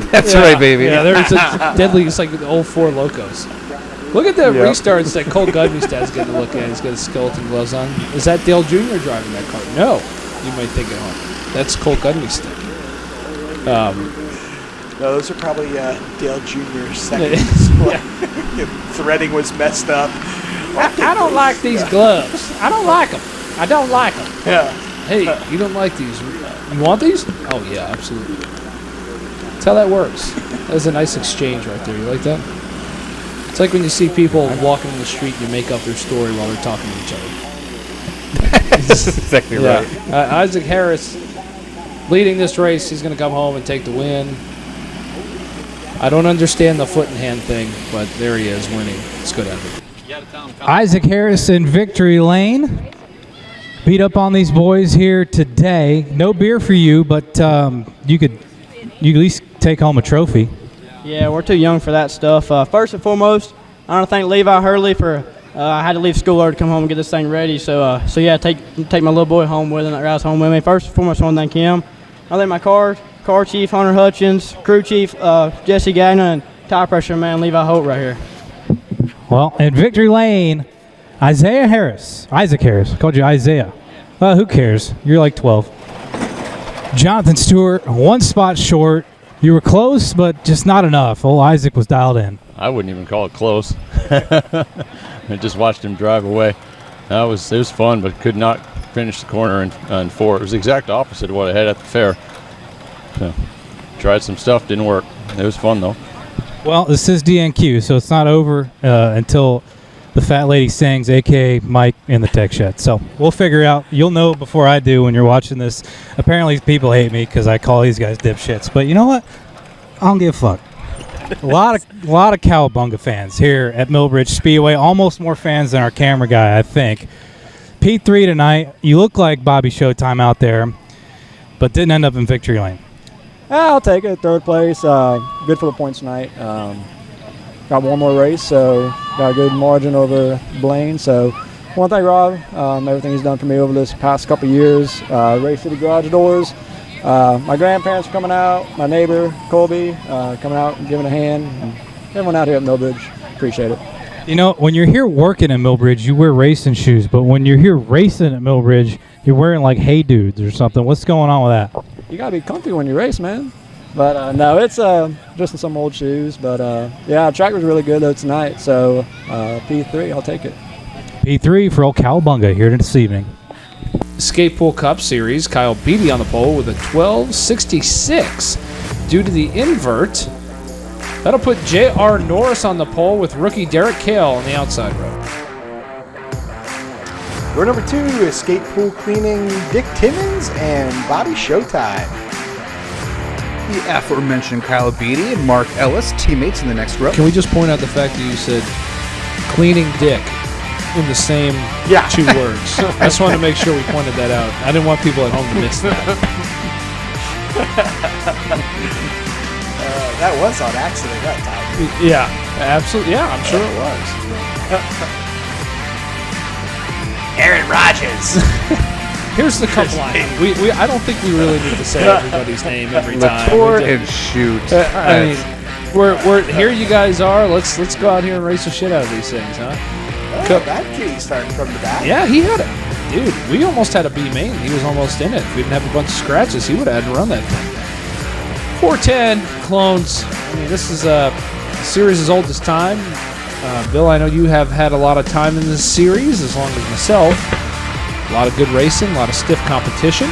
That's right, baby. Yeah, there's a deadly. It's like the old Four Locos. Look at the restarts that Cole Gudmestad's getting to look at. He's got his skeleton gloves on. Is that Dale Jr. driving that car? No. You might think it on. That's Cole Gudmestad. No, those are probably Dale Jr.'s seconds. Threading was messed up. I don't like these gloves. I don't like them. I don't like them. Yeah. Hey, you don't like these. You want these? Oh, yeah, absolutely. That's how that works. That's a nice exchange right there. You like that? It's like when you see people walking in the street, you make up their story while they're talking to each other. That's exactly right. Isaac Harris leading this race. He's going to come home and take the win. I don't understand the foot and hand thing, but there he is winning. It's good effort. Isaac Harris in victory lane. Beat up on these boys here today. No beer for you, but you could at least take home a trophy. Yeah, we're too young for that stuff. First and foremost, I want to thank Levi Hurley for. I had to leave school early to come home and get this thing ready. So yeah, take my little boy home with him. That ride's home with me. First and foremost, I want to thank him. I thank my car chief Hunter Hutchins, crew chief Jesse Gagnon, and tire pressure man Levi Holt right here. Well, in victory lane, Isaac Harris. I called you Isaiah. Who cares? You're like 12. Jonathan Stewart, 1 spot short. You were close, but just not enough. Old Isaac was dialed in. I wouldn't even call it close. I just watched him drive away. It was fun, but could not finish the corner in 4. It was the exact opposite of what I had at the fair. So, tried some stuff, didn't work. It was fun though. Well, this is DNQ, so it's not over until the fat lady sings, a.k.a. Mike in the tech shed. So we'll figure out. You'll know before I do when you're watching this. Apparently people hate me because I call these guys dipshits. But you know what? I don't give a fuck. A lot of Cowabunga fans here at Millbridge Speedway. Almost more fans than our camera guy, I think. P3 tonight. You look like Bobby Showtime out there, but didn't end up in victory lane. I'll take it. 3rd place. Good for the points tonight. Got one more race, so got a good margin over Blaine. So I want to thank Rob. Everything he's done for me over this past couple years. Race City Garage Doors. My grandparents are coming out. My neighbor, Colby, coming out and giving a hand. And everyone out here at Millbridge, appreciate it. You know, when you're here working at Millbridge, you wear racing shoes. But when you're here racing at Millbridge, you're wearing like Hey Dudes or something. What's going on with that? You got to be comfy when you race, man. But no, it's just in some old shoes. But yeah, the track was really good though tonight. So P3, I'll take it. P3 for old Cowabunga here this evening. Skate Pool Cup Series, Kyle Beatty on the pole with a 12.66 due to the invert. That'll put J.R. Norris on the pole with rookie Derek Kale on the outside row. Row number 2 is skate pool cleaning Dick Timmons and Bobby Showtime. The aforementioned Kyle Beatty and Mark Ellis, teammates in the next row. Can we just point out the fact that you said cleaning dick in the same 2 words? I just wanted to make sure we pointed that out. I didn't want people at home to miss that. That was on accident that time. Yeah, absolutely. Yeah, I'm sure it was. Aaron Rodgers. Here's the cup line. I don't think we really need to say everybody's name every time. Latour and shoot. I mean, we're here. You guys are. Let's go out here and race the shit out of these things, huh? That kitty starting from the back. Yeah, he had it. Dude, we almost had a B main. He was almost in it. If we didn't have a bunch of scratches, he would have had to run that thing. 410 clones. I mean, this is a series as old as time. Bill, I know you have had a lot of time in this series, as long as myself. A lot of good racing, a lot of stiff competition.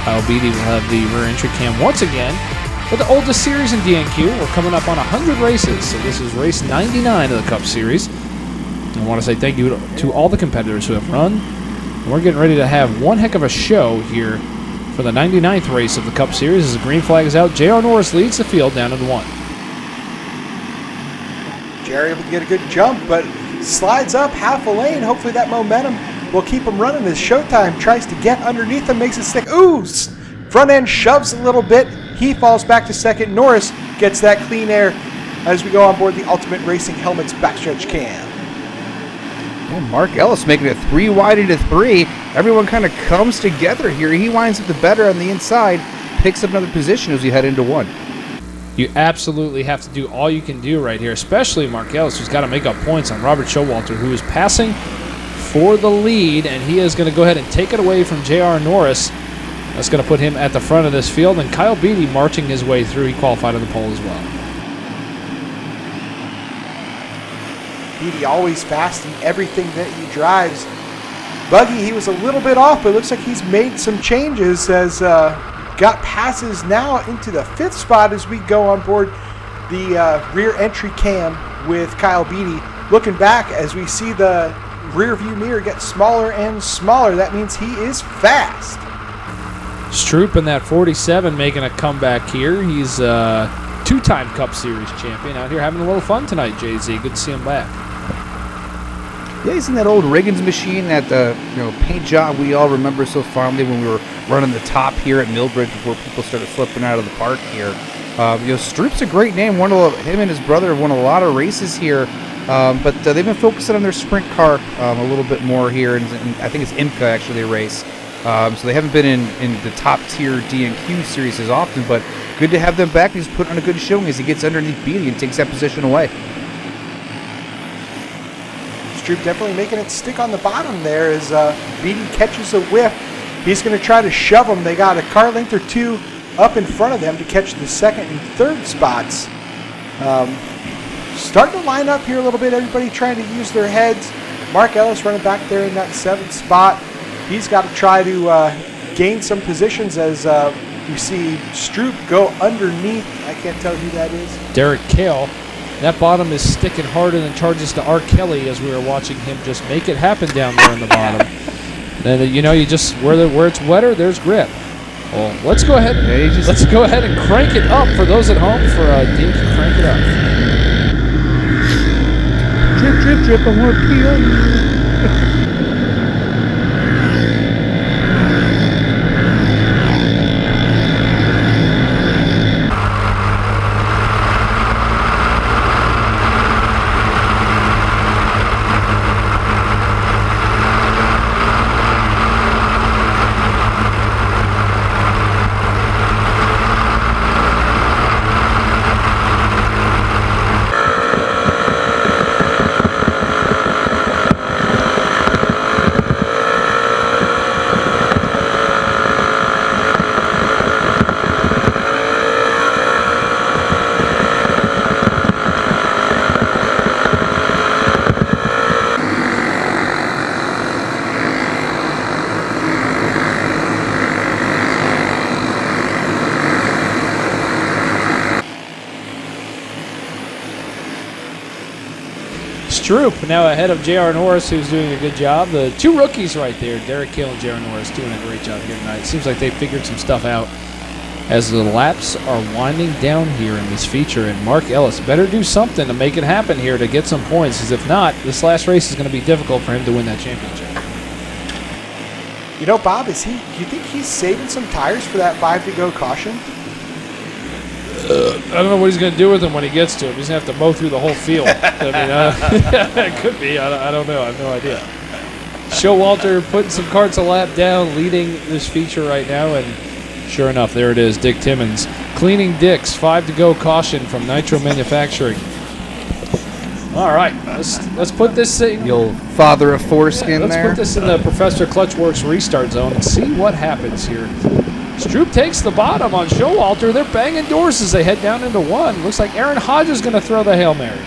Kyle Beatty will have the rear entry cam once again. But the oldest series in DNQ, we're coming up on 100 races. So this is race 99 of the Cup Series. I want to say thank you to all the competitors who have run. And we're getting ready to have one heck of a show here for the 99th race of the Cup Series. As the green flag is out, J.R. Norris leads the field down in 1. Jerry able to get a good jump, but slides up half a lane. Hopefully that momentum will keep him running as Showtime tries to get underneath him, makes it stick. Ooh, front end shoves a little bit. He falls back to second. Norris gets that clean air as we go on board the Ultimate Racing Helmets backstretch cam. Well, Mark Ellis making it 3 wide into 3. Everyone kind of comes together here. He winds up the better on the inside, picks up another position as we head into 1. You absolutely have to do all you can do right here, especially Mark Ellis, who's got to make up points on Robert Showalter, who is passing for the lead, and he is going to go ahead and take it away from J.R. Norris. That's going to put him at the front of this field, and Kyle Beatty marching his way through. He qualified on the pole as well. Beatty always fast in everything that he drives. Buggy, he was a little bit off, but it looks like he's made some changes as got passes now into the 5th spot as we go on board the rear entry cam with Kyle Beatty. Looking back as we see the rear view mirror get smaller and smaller. That means he is fast. Stroop in that 47 making a comeback here. He's two-time Cup Series champion, out here having a little fun tonight, Jay-Z. Good to see him back. Yeah, he's in that old Riggins machine, that paint job we all remember so fondly when we were running the top here at Millbridge before people started flipping out of the park here. Stroop's a great name. Him and his brother have won a lot of races here, but they've been focusing on their sprint car a little bit more here, and I think it's IMCA actually they race. So they haven't been in the top tier D&Q series as often, but good to have them back. He's putting on a good showing as he gets underneath Beatty and takes that position away. Stroop definitely making it stick on the bottom there as Beatty catches a whiff. He's going to try to shove them. They got a car length or two up in front of them to catch the second and third spots. Starting to line up here a little bit. Everybody trying to use their heads. Mark Ellis running back there in that 7th spot. He's got to try to gain some positions as you see Stroop go underneath. I can't tell who that is. Derek Kale. That bottom is sticking harder than charges to R. Kelly as we were watching him just make it happen down there in the bottom. And you just where it's wetter, there's grip. Well, let's go ahead. Let's go ahead and crank it up for those at home for D&Q. Crank it up. Drip, drip, drip. I want to pee on you. Stroop now ahead of J.R. Norris, who's doing a good job. The two rookies right there, Derek Kale and J.R. Norris, doing a great job here tonight. It seems like they figured some stuff out as the laps are winding down here in this feature. And Mark Ellis better do something to make it happen here to get some points, because if not, this last race is going to be difficult for him to win that championship. You know, Bob, do you think he's saving some tires for that 5 to go caution? I don't know what he's going to do with them when he gets to him. He's going to have to mow through the whole field. I mean, it could be. I don't know. I have no idea. Showalter putting some carts a lap down, leading this feature right now, and sure enough, there it is. Dick Timmons cleaning Dick's 5 to go caution from Nitro Manufacturing. All right, let's put this thing. The old father of foreskin let's there. Put this in the Professor Clutchworks restart zone and see what happens here. Stroop takes the bottom on Showalter. They're banging doors as they head down into one. Looks like Aaron Hodges is going to throw the Hail Mary.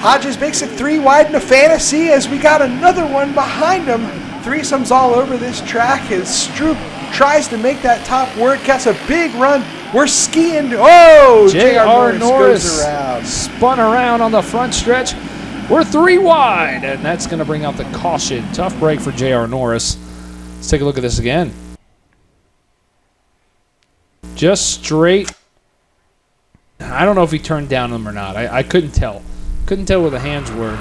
Hodges makes it 3 wide in a fantasy as we got another one behind him. Threesomes all over this track as Stroop tries to make that top work. Gets a big run. We're skiing. Oh, J.R. Norris Norris goes around. spun around on the front stretch. We're 3 wide, and that's going to bring out the caution. Tough break for J.R. Norris. Let's take a look at this again. Just straight. I don't know if he turned down them or not. I couldn't tell. Couldn't tell where the hands were.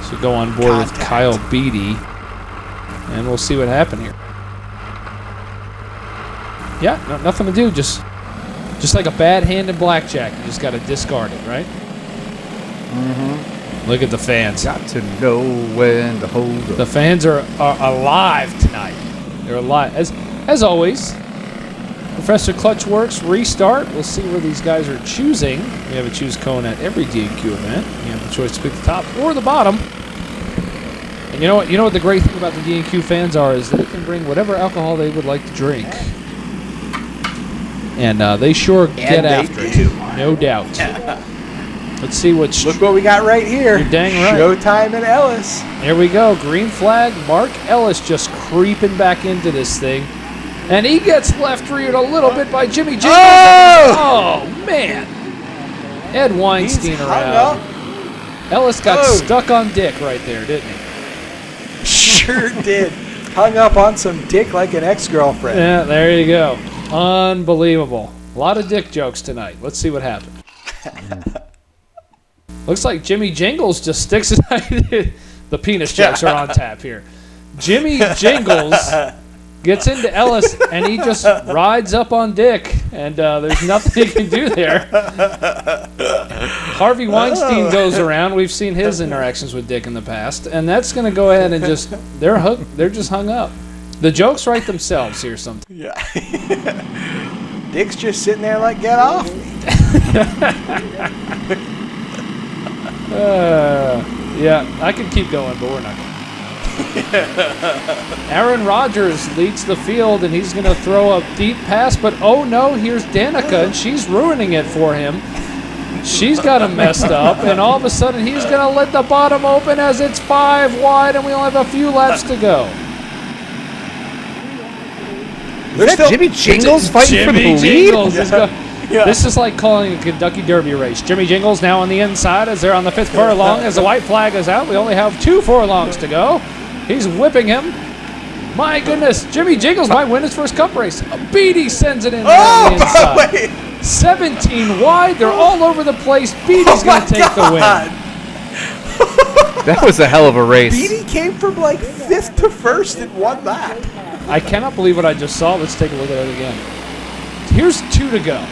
So go on board with Kyle Beatty. And we'll see what happened here. Yeah, nothing to do. Just like a bad hand in blackjack. You just got to discard it, right? Mm-hmm. Look at the fans. Got to know when to hold up. The fans are alive tonight. They're alive. As always, Professor Clutchworks restart. We'll see where these guys are choosing. We have a choose cone at every D&Q event. You have the choice to pick the top or the bottom. And you know what the great thing about the D&Q fans are is they can bring whatever alcohol they would like to drink. And they sure get after it. No doubt. Let's see what... Look what we got right here. You're dang right. Showtime and Ellis. Here we go. Green flag. Mark Ellis just creeping back into this thing. And he gets left reared a little bit by Jimmy Jingles. Oh, man. Ed Weinstein around. Ellis got stuck on Dick right there, didn't he? Sure did. Hung up on some Dick like an ex-girlfriend. Yeah, there you go. Unbelievable. A lot of dick jokes tonight. Let's see what happens. Looks like Jimmy Jingles just sticks it. The penis jokes are on tap here. Jimmy Jingles gets into Ellis, and he just rides up on Dick, and there's nothing he can do there. Harvey Weinstein goes around. We've seen his interactions with Dick in the past, and that's going to go ahead and just they're hooked. They're just hung up. The jokes write themselves here sometimes. Yeah. Dick's just sitting there like, get off me. Yeah, I could keep going, but we're not going. Aaron Rodgers leads the field, and he's going to throw a deep pass, but oh no, here's Danica, and she's ruining it for him. She's got him messed up, and all of a sudden he's going to let the bottom open as it's 5 wide, and we only have a few laps to go. Is that Jimmy Jingles fighting for the lead? Jingles is This is like calling a Kentucky Derby race. Jimmy Jingles now on the inside as they're on the 5th furlong. As the white flag is out, we only have 2 furlongs to go. He's whipping him. My goodness, Jimmy Jingles might win his first Cup race. Beatty sends it in on the inside. Wait. 17 wide. They're all over the place. Beatty's going to take the win. That was a hell of a race. Beatty came from like 5th to 1st in 1 lap. I cannot believe what I just saw. Let's take a look at it again. Here's 2 to go.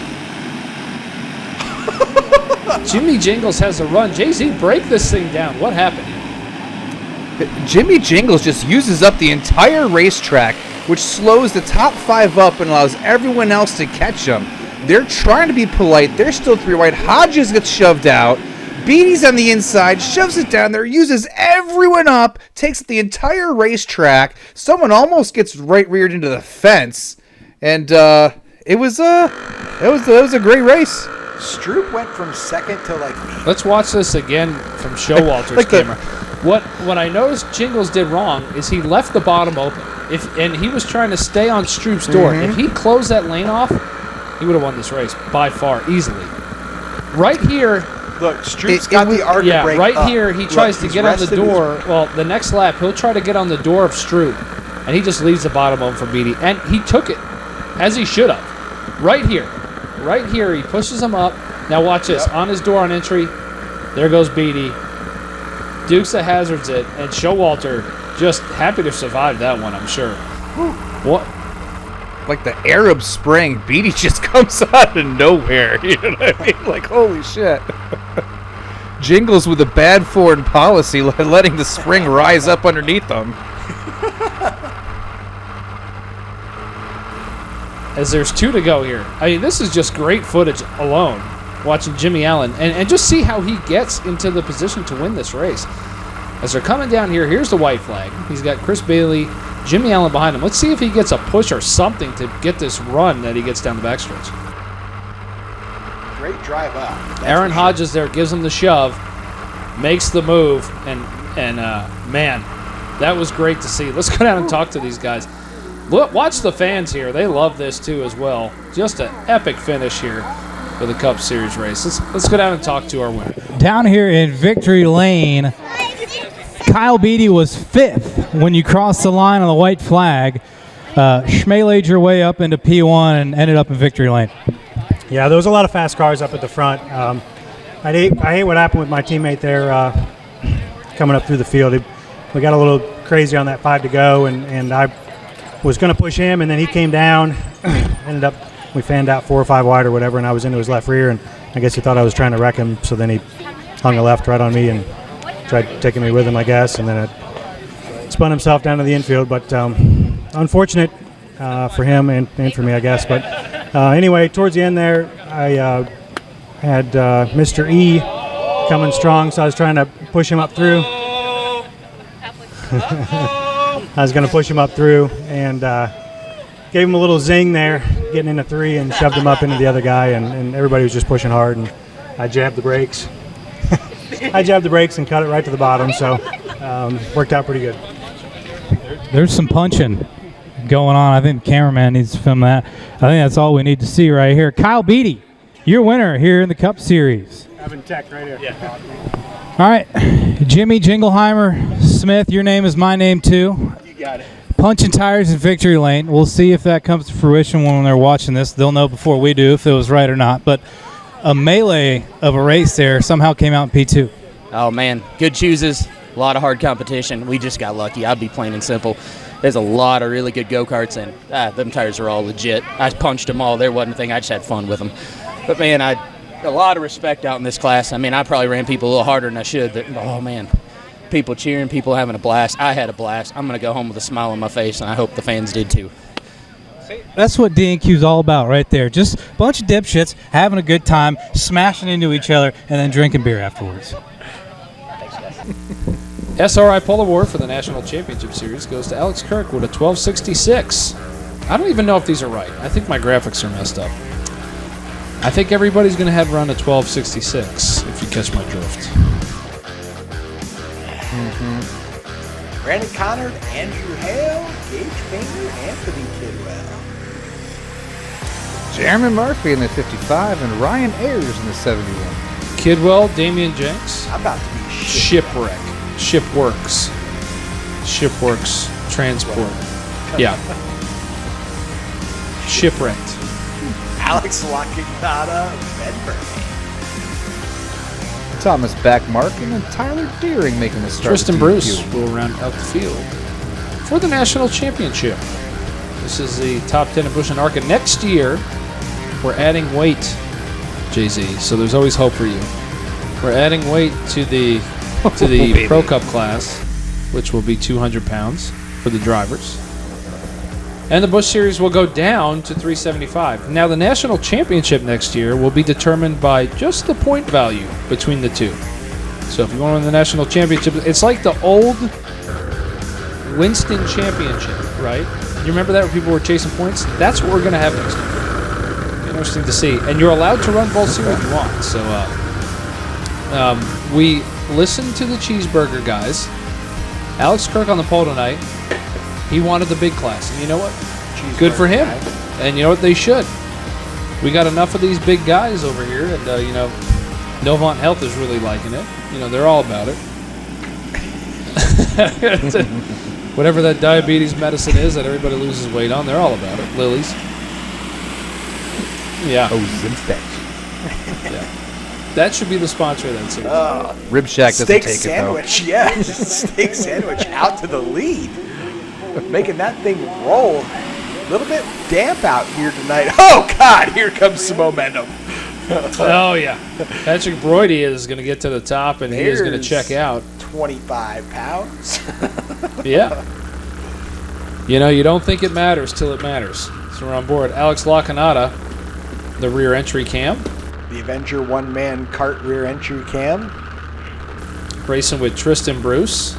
Jimmy Jingles has a run. Jay-Z, break this thing down. What happened here? Jimmy Jingles just uses up the entire racetrack, which slows the top 5 up and allows everyone else to catch them. They're trying to be polite. They're still 3 wide. Hodges gets shoved out. Beatty's on the inside, shoves it down there, uses everyone up, takes the entire racetrack. Someone almost gets right reared into the fence, and it was a great race. Stroop went from 2nd to like. Let's watch this again from Showalter's camera. What I noticed Jingles did wrong is he left the bottom open. And he was trying to stay on Stroop's door. If he closed that lane off, he would have won this race by far, easily. Right here. Look, Stroop's got the arc Yeah, break right up. here he tries to get on the door. Well, the next lap he'll try to get on the door of Stroop, and he just leaves the bottom open for Beatty, and he took it as he should have. Right here he pushes him up. Now watch this on his door on entry. There goes Beatty. Dukes of Hazzards it, and Showalter just happy to survive that one, I'm sure. What? Like the Arab Spring, Beatty just comes out of nowhere. You know what I mean? Like, holy shit. Jingles with a bad foreign policy, letting the spring rise up underneath them. As there's 2 to go here. I mean, this is just great footage alone, watching Jimmy Allen, and just see how he gets into the position to win this race. As they're coming down here, here's the white flag. He's got Chris Bailey, Jimmy Allen behind him. Let's see if he gets a push or something to get this run that he gets down the backstretch. Great drive up. Aaron Hodges there gives him the shove, makes the move, and man, that was great to see. Let's go down and talk to these guys. Look, watch the fans here. They love this too as well. Just an epic finish here for the Cup Series race. Let's go down and talk to our winner. Down here in Victory Lane, Kyle Beatty was 5th when you crossed the line on the white flag. Schmalayed your way up into P1 and ended up in Victory Lane. Yeah, there was a lot of fast cars up at the front. I hate what happened with my teammate there coming up through the field. We got a little crazy on that 5 to go, and I was going to push him, and then he came down. Ended up, we fanned out 4 or 5 wide or whatever, and I was into his left rear, and I guess he thought I was trying to wreck him, so then he hung a left right on me and tried taking me with him, I guess, and then it spun himself down to the infield. But unfortunate for him and for me, I guess. But anyway, towards the end there, I had Mr. E coming strong, so I was trying to push him up through. I was going to push him up through and gave him a little zing there, getting into 3 and shoved him up into the other guy, and everybody was just pushing hard, and I jabbed the brakes. I jabbed the brakes and cut it right to the bottom, so worked out pretty good. There's some punching going on. I think the cameraman needs to film that. I think that's all we need to see right here. Kyle Beatty, your winner here in the Cup Series. Having tech right here. Yeah. All right, Jimmy Jingleheimer Smith, your name is my name too. You got it. punching tires in victory lane. We'll see if that comes to fruition when they're watching this. They'll know before we do if it was right or not. But a melee of a race there somehow came out in P2. Oh, man. Good chooses. A lot of hard competition. We just got lucky. I'd be plain and simple. There's a lot of really good go-karts, and them tires are all legit. I punched them all. There wasn't a thing. I just had fun with them. But, man, a lot of respect out in this class. I mean, I probably ran people a little harder than I should. But, oh, man. People cheering, people having a blast. I had a blast. I'm going to go home with a smile on my face, and I hope the fans did too. That's what D&Q's all about right there. Just a bunch of dipshits having a good time, smashing into each other, and then drinking beer afterwards. SRI Pole Award for the National Championship Series goes to Alex Kirk with a 1266. I don't even know if these are right. I think my graphics are messed up. I think everybody's going to have run a 1266, if you catch my drift. Brandon Connard, Andrew Hale, Gage Finger, Anthony Kidwell. Jeremy Murphy in the 55 and Ryan Ayers in the 71. Kidwell, Damian Jenks. I'm about to be Shipwreck. Shipworks. Shipworks. Transport. Yeah. Shipwrecked. Alex Lacanada, Ben Burney. Thomas Backmarkin and Tyler Deering making the start. Tristan Bruce will round out the field for the national championship. This is the top 10 of Busch and Arca. Next year, we're adding weight, Jay-Z, so there's always hope for you. We're adding weight to the Pro Cup class, which will be 200 pounds for the drivers. And the Busch Series will go down to 375. Now, the national championship next year will be determined by just the point value between the two. So if you want to win the national championship, it's like the old Winston Championship, right? You remember that where people were chasing points? That's what we're going to have next year. Interesting to see. And you're allowed to run both series if you want. So we listened to the cheeseburger guys. Alex Kirk on the pole tonight. He wanted the big class. And you know what? Good for him. And you know what? They should. We got enough of these big guys over here. And, Novant Health is really liking it. They're all about it. Whatever that diabetes medicine is that everybody loses weight on, they're all about it. Lily's. Yeah. Yeah. That should be the sponsor of that series. Rib Shack doesn't Steak take sandwich, yeah. Steak sandwich out to the lead. Making that thing roll. A little bit damp out here tonight. Oh, God, here comes some momentum. Oh, yeah. Patrick Broidy is going to get to the top, and he is going to check out. 25 pounds. Yeah. You don't think it matters till it matters. So we're on board. Alex Lacanada, the rear entry cam. The Avenger one-man kart rear entry cam. Racing with Tristan Bruce.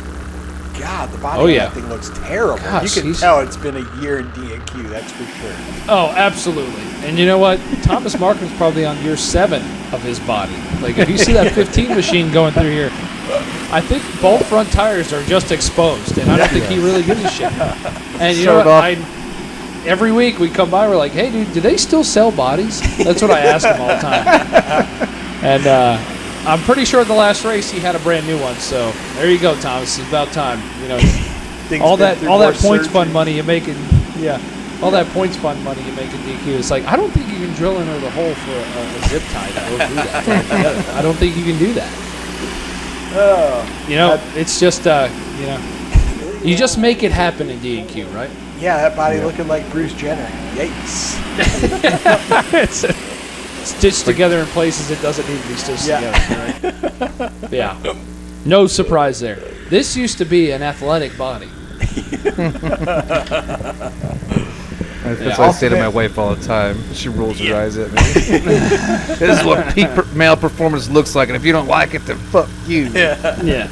God, the body of that thing looks terrible. Gosh, you can tell it's been a year in D&Q, that's for sure. Oh, absolutely. And you know what? Thomas Markham's probably on year 7 of his body. Like, if you see that 15 machine going through here, I think both front tires are just exposed, and I don't think he really gives a shit. And you know what? Every week we come by, we're like, hey, dude, do they still sell bodies? That's what I ask him all the time. And I'm pretty sure at the last race he had a brand new one. So there you go, Thomas. It's about time. All that points fund money you make in all that points fund money you make in DQ. It's like, I don't think you can drill into the hole for a zip tie to go through that. I don't think you can do that. It's just you just make it happen in D&Q, right? Yeah, that body looking like Bruce Jenner. Yikes. It's stitched together in places it doesn't need to be stitched together, right? Yeah. No surprise there. This used to be an athletic body. That's what I say to my wife all the time. She rolls her eyes at me. This is what peak male performance looks like, and if you don't like it, then fuck you. Yeah.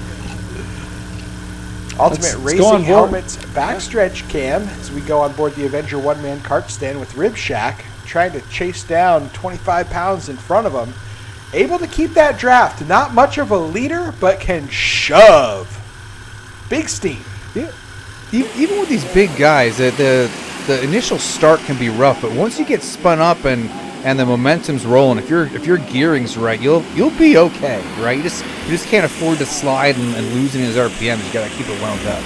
Ultimate Racing Helmets backstretch cam as we go on board the Avenger one-man kart stand with Rib Shack, trying to chase down 25 pounds in front of him. Able to keep that draft. Not much of a leader, but can shove. Big steam. Yeah. Even with these big guys, the initial start can be rough, but once you get spun up and the momentum's rolling, if your gearing's right, you'll be okay, right? You just can't afford to slide and losing his RPM. You got to keep it wound up.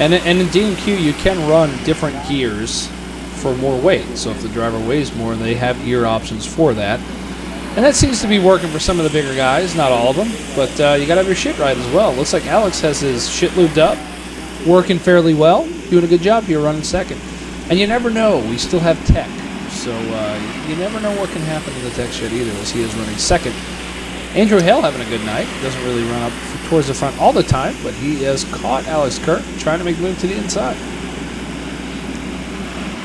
And in D&Q, you can run different gears for more weight. So if the driver weighs more, they have gear options for that. And that seems to be working for some of the bigger guys, not all of them. But you got to have your shit right as well. Looks like Alex has his shit lubed up, working fairly well, doing a good job here running second. And you never know. We still have tech. So you never know what can happen to the tech shed either as he is running second. Andrew Hale having a good night. Doesn't really run up towards the front all the time, but he has caught Alex Kirk trying to make a move to the inside.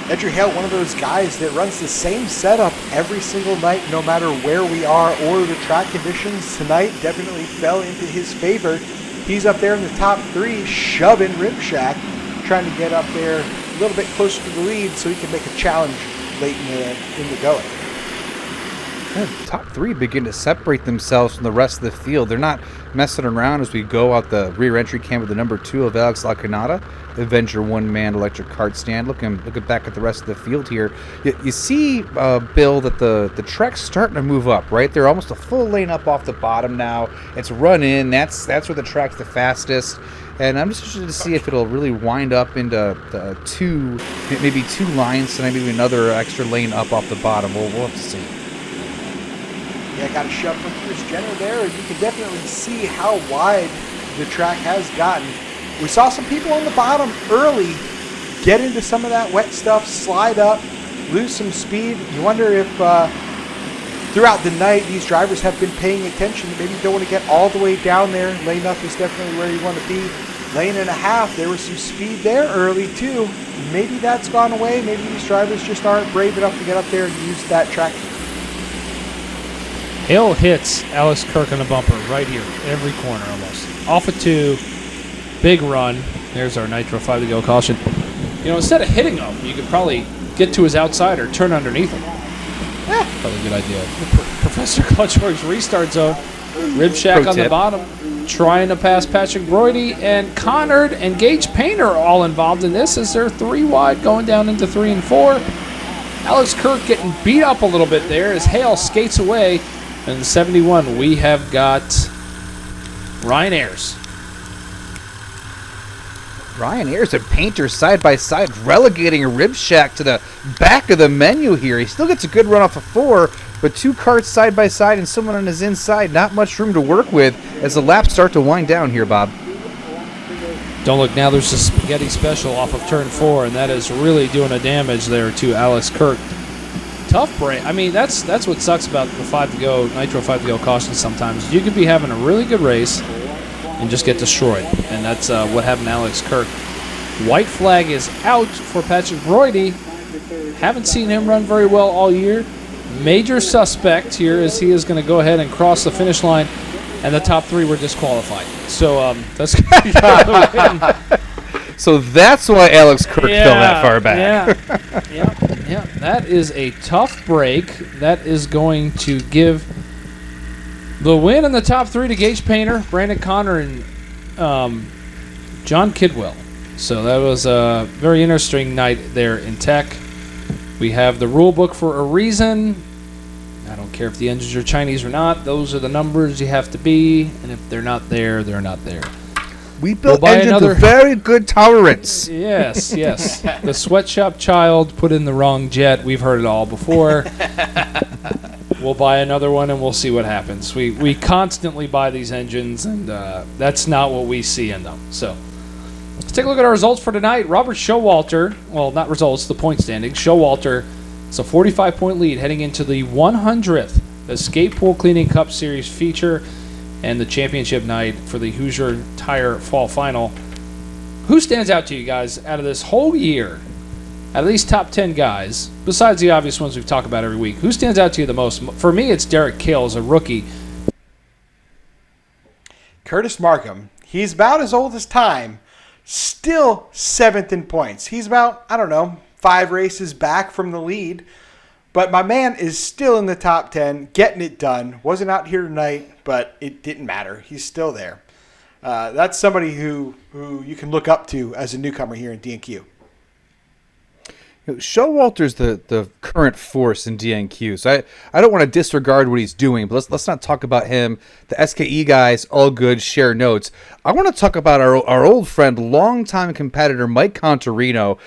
Andrew Hale, one of those guys that runs the same setup every single night, no matter where we are or the track conditions. Tonight definitely fell into his favor. He's up there in the top 3, shoving Rib Shack, trying to get up there a little bit closer to the lead so he can make a challenge late in the going. Top 3 begin to separate themselves from the rest of the field. They're not messing around as we go out the rear entry cam with the number 2 of Alex Lacanada, Avenger one-man electric kart stand. Looking back at the rest of the field here, you see, Bill, that the track's starting to move up, right? They're almost a full lane up off the bottom now. It's run in. That's where the track's the fastest. And I'm just interested to see if it'll really wind up into maybe 2 lines and maybe another extra lane up off the bottom. We'll have to see. Yeah, got a shove from Chris Jenner there. You can definitely see how wide the track has gotten. We saw some people on the bottom early get into some of that wet stuff, slide up, lose some speed. You wonder if throughout the night these drivers have been paying attention. Maybe don't want to get all the way down there. Lane up is definitely where you want to be. Lane and a half, there was some speed there early too. Maybe that's gone away. Maybe these drivers just aren't brave enough to get up there and use that track. Hale hits Alex Kirk on the bumper right here, every corner almost. Off of 2, big run. There's our Nitro 5 to go caution. You know, instead of hitting him, you could probably get to his outside or turn underneath him. Probably a good idea. Professor Clutchworks restart zone. Rib Shack on the bottom, trying to pass Patrick Broidy, and Connard and Gage Painter are all involved in this as they're 3 wide going down into 3 and 4. Alex Kirk getting beat up a little bit there as Hale skates away. And in 71, we have got Ryan Ayers. Ryan Ayers and Painter side by side, relegating a Rib Shack to the back of the menu here. He still gets a good run off of 4, but 2 carts side by side and someone on his inside. Not much room to work with as the laps start to wind down here, Bob. Don't look now. There's a spaghetti special off of turn 4, and that is really doing a damage there to Alex Kirk. Tough break. I mean, that's what sucks about the 5 to go, Nitro 5 to go caution sometimes. You could be having a really good race and just get destroyed. And that's what happened to Alex Kirk. White flag is out for Patrick Broidy. Haven't seen him run very well all year. Major suspect here as he is going to go ahead and cross the finish line. And the top 3 were disqualified. So that's going to be the win. So that's why Alex Kirk fell that far back. Yeah. That is a tough break. That is going to give the win in the top 3 to Gage Painter, Brandon Connor, and John Kidwell. So that was a very interesting night there in Tech. We have the rule book for a reason. I don't care if the engines are Chinese or not. Those are the numbers you have to be. And if they're not there, they're not there. We built engines with very good tolerance. Yes. The sweatshop child put in the wrong jet. We've heard it all before. We'll buy another one and we'll see what happens. We constantly buy these engines, and that's not what we see in them. So let's take a look at our results for tonight. Robert Showalter, well, not results, the point standings. Showalter is a 45-point lead heading into the 100th Escape Pool Cleaning Cup Series feature and the championship night for the Hoosier Tire Fall Final. Who stands out to you guys out of this whole year? Out of these top 10 guys, besides the obvious ones we've talked about every week, who stands out to you the most? For me, it's Derek Kills, a rookie. Curtis Markham, he's about as old as time, still 7th in points. He's about, 5 races back from the lead. But my man is still in the top 10, getting it done. Wasn't out here tonight, but it didn't matter. He's still there. That's somebody who you can look up to as a newcomer here in D&Q. Showalter's the current force in DNQ, so I don't want to disregard what he's doing, but let's not talk about him. The SKE guys, all good, share notes. I want to talk about our old friend, longtime competitor, Mike Contarino.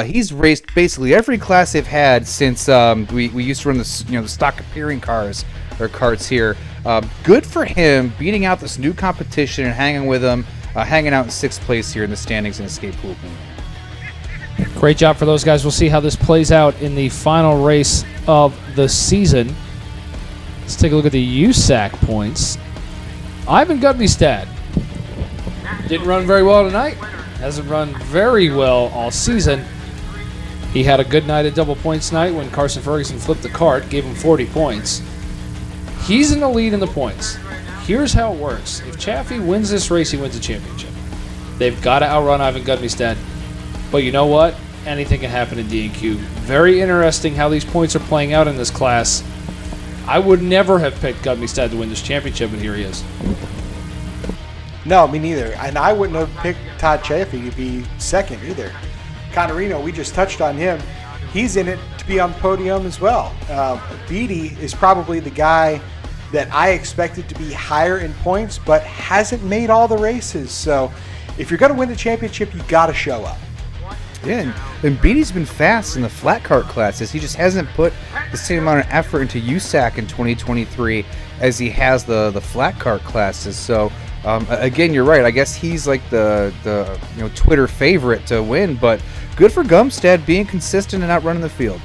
He's raced basically every class they've had since we used to run the stock appearing cars or carts here. Good for him beating out this new competition and hanging with them, hanging out in 6th place here in the standings in Escape Pooping. Great job for those guys. We'll see how this plays out in the final race of the season. Let's take a look at the USAC points. Ivan Gudmestad didn't run very well tonight. Hasn't run very well all season. He had a good night at double points night when Carson Ferguson flipped the cart, gave him 40 points. He's in the lead in the points. Here's how it works. If Chaffee wins this race, he wins the championship. They've got to outrun Ivan Gudmestad. But you know what? Anything can happen in DNQ. Very interesting how these points are playing out in this class. I would never have picked Gudmestad to win this championship, but here he is. No, me neither. And I wouldn't have picked Todd Chaffee to be second either. Contarino, we just touched on him. He's in it to be on the podium as well. Beatty is probably the guy that I expected to be higher in points, but hasn't made all the races. So if you're going to win the championship, you got to show up. Yeah, and Beatty's been fast in the flat cart classes. He just hasn't put the same amount of effort into USAC in 2023 as he has the flat cart classes. So again, you're right. I guess he's like the Twitter favorite to win, but good for Gumstead being consistent and outrunning the field.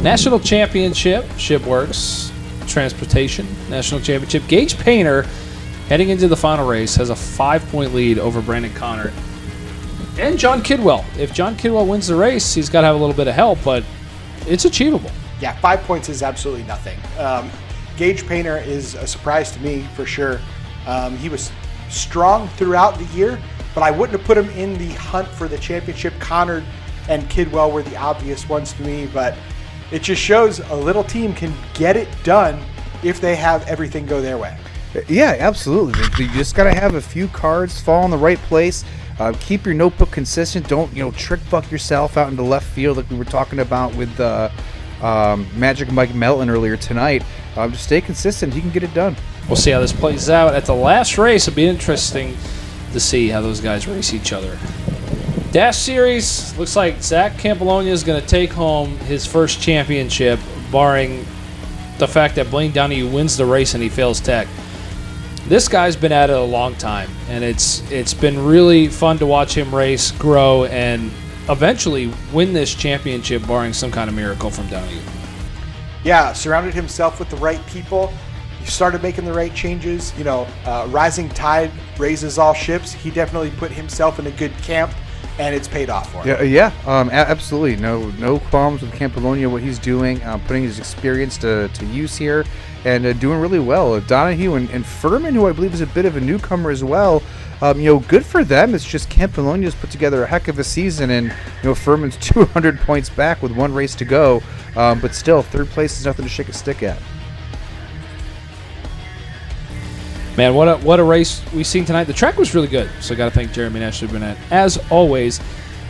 National Championship, ShipWorks Transportation National Championship. Gage Painter, heading into the final race, has a 5-point lead over Brandon Connor and John Kidwell. If John Kidwell wins the race, he's got to have a little bit of help, but it's achievable. Yeah, 5 points is absolutely nothing. Gage Painter is a surprise to me for sure. He was strong throughout the year, but I wouldn't have put him in the hunt for the championship. Connor and Kidwell were the obvious ones to me, but it just shows a little team can get it done if they have everything go their way. Yeah, absolutely. You just got to have a few cards fall in the right place. Keep your notebook consistent. Don't trick buck yourself out into left field like we were talking about with Magic Mike Melton earlier tonight. Just stay consistent. You can get it done. We'll see how this plays out at the last race. It'll be interesting to see how those guys race each other. Dash Series, looks like Zach Campolonia is going to take home his first championship, barring the fact that Blaine Donahue wins the race and he fails tech. This guy's been at it a long time, and it's been really fun to watch him race, grow, and eventually win this championship, barring some kind of miracle from Donahue. Yeah, surrounded himself with the right people. He started making the right changes. Rising tide raises all ships. He definitely put himself in a good camp, and it's paid off for him. Yeah, absolutely. No qualms with Campolonia, what he's doing, putting his experience to use here, and doing really well. Donahue and Furman, who I believe is a bit of a newcomer as well, good for them. It's just Campolonia's put together a heck of a season, and Furman's 200 points back with one race to go, but still, third place is nothing to shake a stick at. Man, what a race we've seen tonight. The track was really good, so I got to thank Jeremy and Ashley Burnett, as always.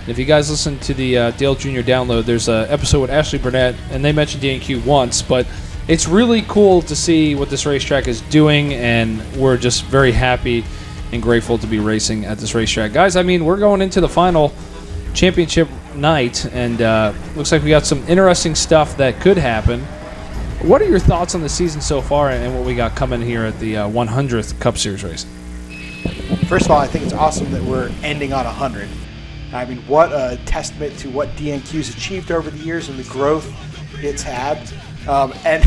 And if you guys listen to the Dale Jr. download, there's an episode with Ashley Burnett, and they mentioned DNQ once, but it's really cool to see what this racetrack is doing, and we're just very happy and grateful to be racing at this racetrack. Guys, we're going into the final championship night, and looks like we got some interesting stuff that could happen. What are your thoughts on the season so far and what we got coming here at the 100th Cup Series race? First of all, I think it's awesome that we're ending on 100. What a testament to what DNQ's achieved over the years and the growth it's had. And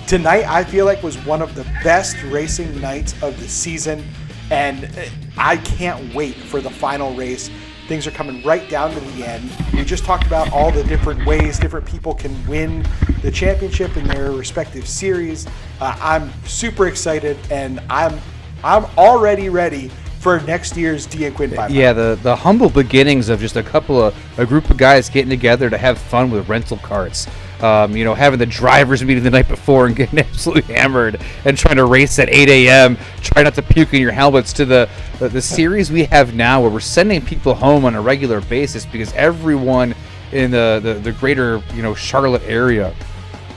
tonight, I feel like was one of the best racing nights of the season, and I can't wait for the final race. Things are coming right down to the end. We just talked about all the different ways different people can win the championship in their respective series. I'm super excited, and I'm already ready for next year's DNQuint 500. Yeah, the humble beginnings of just a group of guys getting together to have fun with rental carts. Having the drivers meeting the night before and getting absolutely hammered and trying to race at 8 a.m. Try not to puke in your helmets, to the series we have now where we're sending people home on a regular basis because everyone in the greater Charlotte area,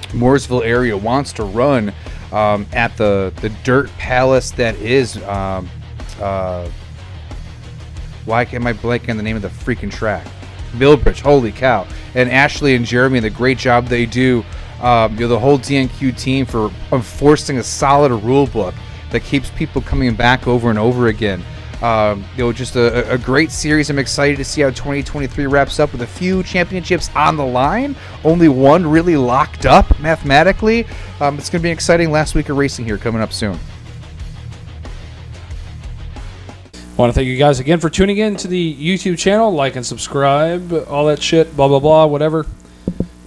Mooresville area, wants to run at the dirt palace that is why am I blanking on the name of the freaking track? Millbridge, holy cow. And Ashley and Jeremy, the great job they do, the whole DNQ team for enforcing a solid rule book that keeps people coming back over and over again. Just a great series. I'm excited to see how 2023 wraps up with a few championships on the line. Only one really locked up mathematically. It's going to be an exciting last week of racing here coming up soon. I want to thank you guys again for tuning in to the YouTube channel. Like and subscribe, all that shit, blah, blah, blah, whatever.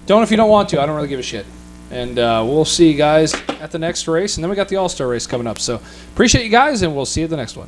Don't if you don't want to. I don't really give a shit. And we'll see you guys at the next race. And then we got the All-Star race coming up. So appreciate you guys, and we'll see you at the next one.